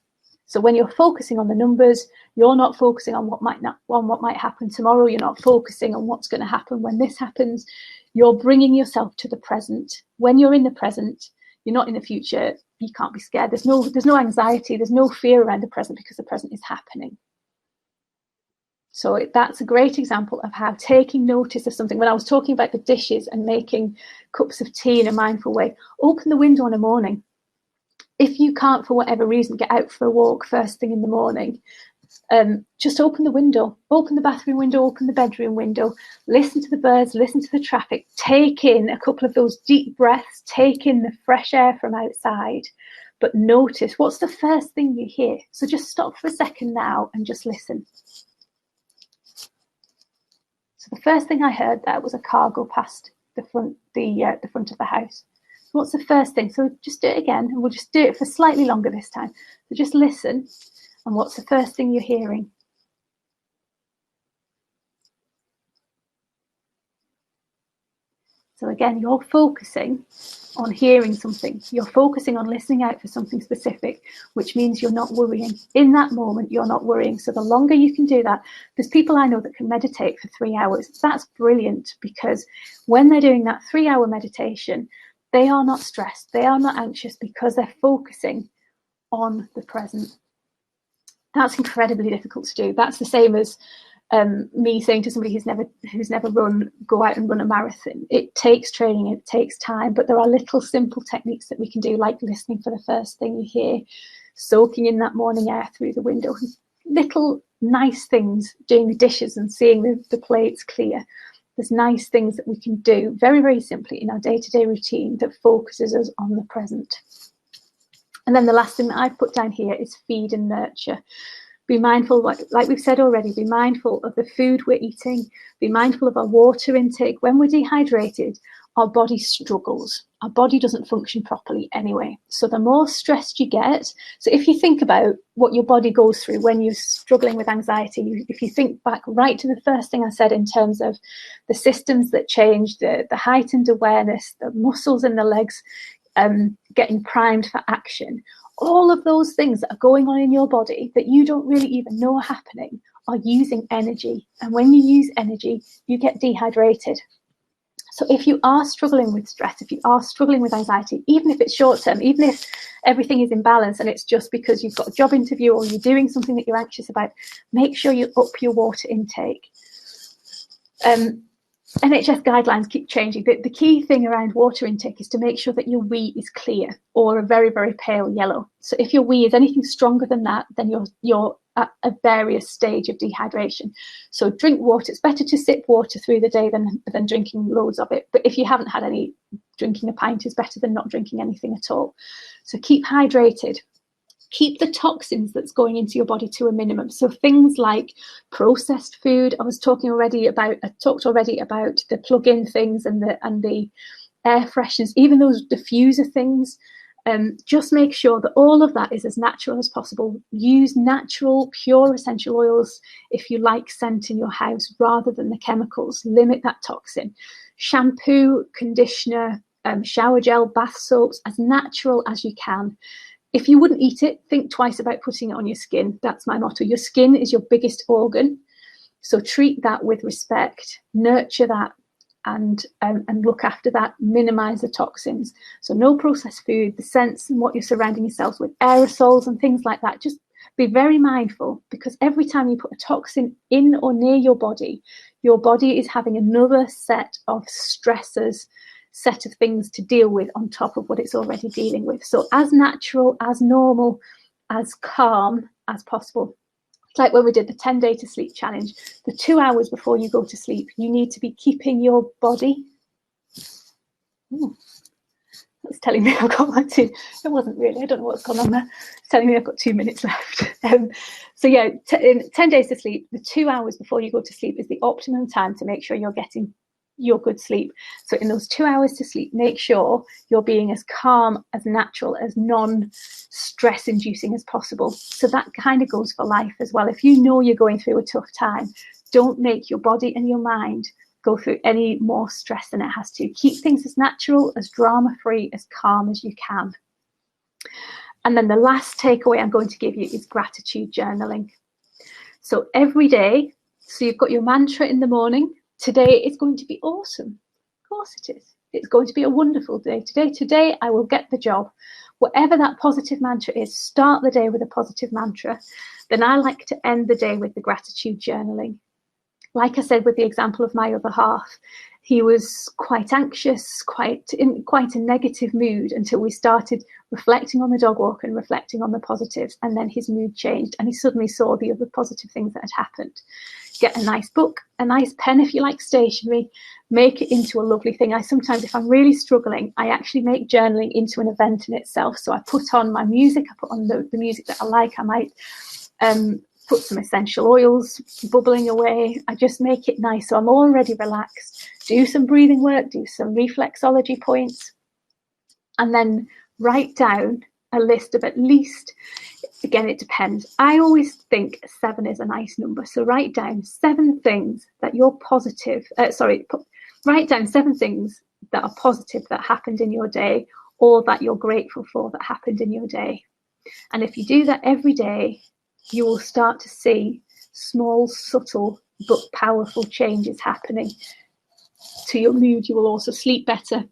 So when you're focusing on the numbers, you're not focusing on what might happen tomorrow. You're not focusing on what's going to happen when this happens. You're bringing yourself to the present. When you're in the present, you're not in the future. You can't be scared. There's no anxiety. There's no fear around the present, because the present is happening. So that's a great example of how taking notice of something. When I was talking about the dishes and making cups of tea in a mindful way, open the window in the morning. If you can't, for whatever reason, get out for a walk first thing in the morning, just open the window, open the bathroom window, open the bedroom window, listen to the birds, listen to the traffic, take in a couple of those deep breaths, take in the fresh air from outside, but notice what's the first thing you hear. So just stop for a second now and just listen. So the first thing I heard there was a car go past the front of the house. What's the first thing? So just do it again, and we'll just do it for slightly longer this time. So just listen, and what's the first thing you're hearing? So again, you're focusing on hearing something. You're focusing on listening out for something specific, which means you're not worrying. In that moment, you're not worrying. So the longer you can do that, there's people I know that can meditate for 3 hours. That's brilliant, because when they're doing that 3-hour meditation, they are not stressed, they are not anxious, because they're focusing on the present. That's incredibly difficult to do. That's the same as me saying to somebody who's never go out and run a marathon. It takes training, it takes time, but there are little simple techniques that we can do, like listening for the first thing you hear, soaking in that morning air through the window, little nice things, doing the dishes and seeing the plates clear. There's nice things that we can do very, very simply in our day-to-day routine that focuses us on the present. And then the last thing that I've put down here is feed and nurture, Be mindful, like we've said already, be mindful of the food we're eating, be mindful of our water intake. When we're dehydrated, our body struggles. Our body doesn't function properly anyway. So the more stressed you get, so if you think about what your body goes through when you're struggling with anxiety, if you think back right to the first thing I said in terms of the systems that change, the heightened awareness, the muscles in the legs getting primed for action, all of those things that are going on in your body that you don't really even know are happening are using energy. And when you use energy, you get dehydrated. So if you are struggling with stress, if you are struggling with anxiety, even if it's short term, even if everything is in balance and it's just because you've got a job interview or you're doing something that you're anxious about, make sure you up your water intake. NHS guidelines keep changing. The key thing around water intake is to make sure that your wee is clear or a very, very pale yellow. So if your wee is anything stronger than that, then you're at a various stage of dehydration. So drink water. It's better to sip water through the day than drinking loads of it. But if you haven't had any, drinking a pint is better than not drinking anything at all. So keep hydrated. Keep the toxins that's going into your body to a minimum. So things like processed food. I talked already about the plug-in things and the air fresheners, even those diffuser things. Just make sure that all of that is as natural as possible. Use natural, pure essential oils if you like scent in your house rather than the chemicals. Limit that toxin. Shampoo, conditioner, shower gel, bath soaps, as natural as you can. If you wouldn't eat it, think twice about putting it on your skin. That's my motto. Your skin is your biggest organ. So treat that with respect, nurture that, and look after that, minimize the toxins. So no processed food, the scents and what you're surrounding yourselves with, aerosols and things like that. Just be very mindful, because every time you put a toxin in or near your body is having another set of stressors, set of things to deal with on top of what it's already dealing with. So as natural, as normal, as calm as possible. It's like when we did the 10-day to sleep challenge, the 2 hours before you go to sleep, you need to be keeping your body. Ooh, that's telling me I've got my two. It wasn't really, I don't know what's gone on there. It's telling me I've got 2 minutes left. So yeah, in 10 days to sleep, the 2 hours before you go to sleep is the optimum time to make sure you're getting your good sleep. So in those 2 hours to sleep, make sure you're being as calm, as natural, as non-stress inducing as possible. So that kind of goes for life as well. If you know you're going through a tough time, don't make your body and your mind go through any more stress than it has to. Keep things as natural, as drama-free, as calm as you can. And then the last takeaway I'm going to give you is gratitude journaling. So every day, so you've got your mantra in the morning. Today is going to be awesome. Of course it is. It's going to be a wonderful day. Today I will get the job. Whatever that positive mantra is, start the day with a positive mantra. Then I like to end the day with the gratitude journaling. Like I said with the example of my other half, he was quite anxious, in quite a negative mood until we started reflecting on the dog walk and reflecting on the positives, and then his mood changed and he suddenly saw the other positive things that had happened. Get a nice book, a nice pen if you like stationery, make it into a lovely thing. I sometimes, if I'm really struggling, I actually make journaling into an event in itself. So I put on my music, I put on the music that I like, I might put some essential oils bubbling away. I just make it nice. So I'm already relaxed. Do some breathing work, do some reflexology points, and then write down a list of at least, again, it depends. I always think 7 is a nice number. So write down 7 things that you're positive. Write down 7 things that are positive that happened in your day, or that you're grateful for that happened in your day. And if you do that every day, you will start to see small, subtle, but powerful changes happening to your mood. You will also sleep better.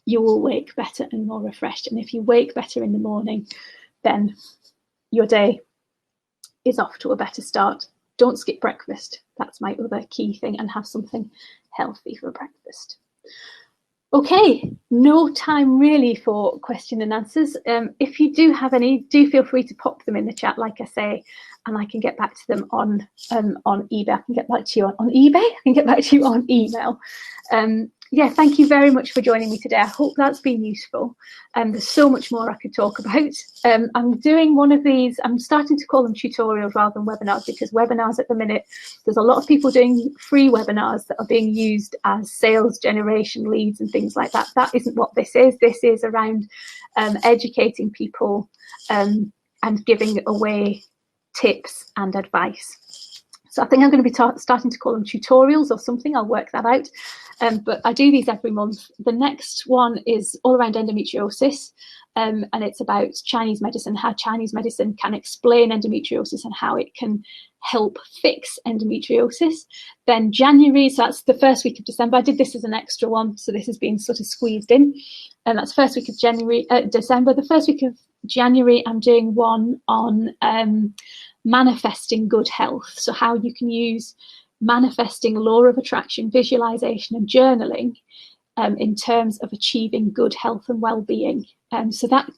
You will wake better and more refreshed. And if you wake better in the morning, then your day is off to a better start. Don't skip breakfast. That's my other key thing, and have something healthy for breakfast. Okay, no time really for question and answers. If you do have any, do feel free to pop them in the chat, like I say, and I can get back to them on eBay. I can get back to you on eBay. I can get back to you on email. yeah, thank you very much for joining me today. I hope that's been useful. There's so much more I could talk about. I'm doing one of these, I'm starting to call them tutorials rather than webinars, because webinars at the minute, there's a lot of people doing free webinars that are being used as sales generation leads and things like that. That isn't what this is. This is around educating people and giving away tips and advice. So I think I'm going to be starting to call them tutorials or something. I'll work that out. But I do these every month. The next one is all around endometriosis. And it's about Chinese medicine, how Chinese medicine can explain endometriosis and how it can help fix endometriosis. Then January, so that's the first week of December. I did this as an extra one, so this has been sort of squeezed in. And that's first week of December. The first week of January, I'm doing one on manifesting good health. So how you can use manifesting, law of attraction, visualization and journaling in terms of achieving good health and well-being. So that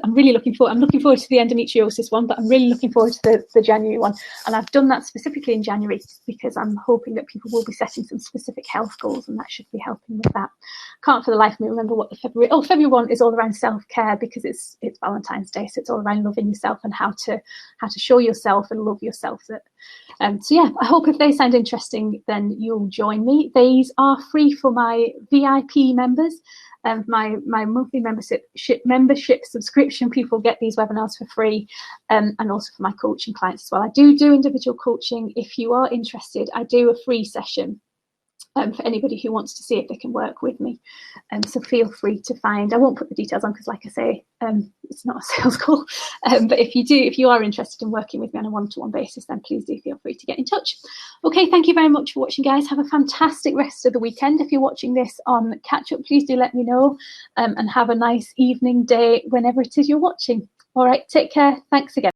I'm really looking forward. I'm looking forward to the endometriosis one, but I'm really looking forward to the January one. And I've done that specifically in January because I'm hoping that people will be setting some specific health goals, and that should be helping with that. Can't for the life of me remember what the February one is all around self-care, because it's Valentine's Day, so it's all around loving yourself and how to show yourself and love yourself. So yeah, I hope if they sound interesting, then you'll join me. These are free for my VIP members. My monthly membership subscription people get these webinars for free, and also for my coaching clients as well. I do individual coaching. If you are interested, I do a free session for anybody who wants to see if they can work with me. So feel free to find, I won't put the details on because like I say, it's not a sales call, but if you are interested in working with me on a one-to-one basis, then please do feel free to get in touch. Okay, thank you very much for watching, guys. Have a fantastic rest of the weekend. If you're watching this on catch up, please do let me know, and have a nice evening, day, whenever it is you're watching. All right, take care. Thanks again.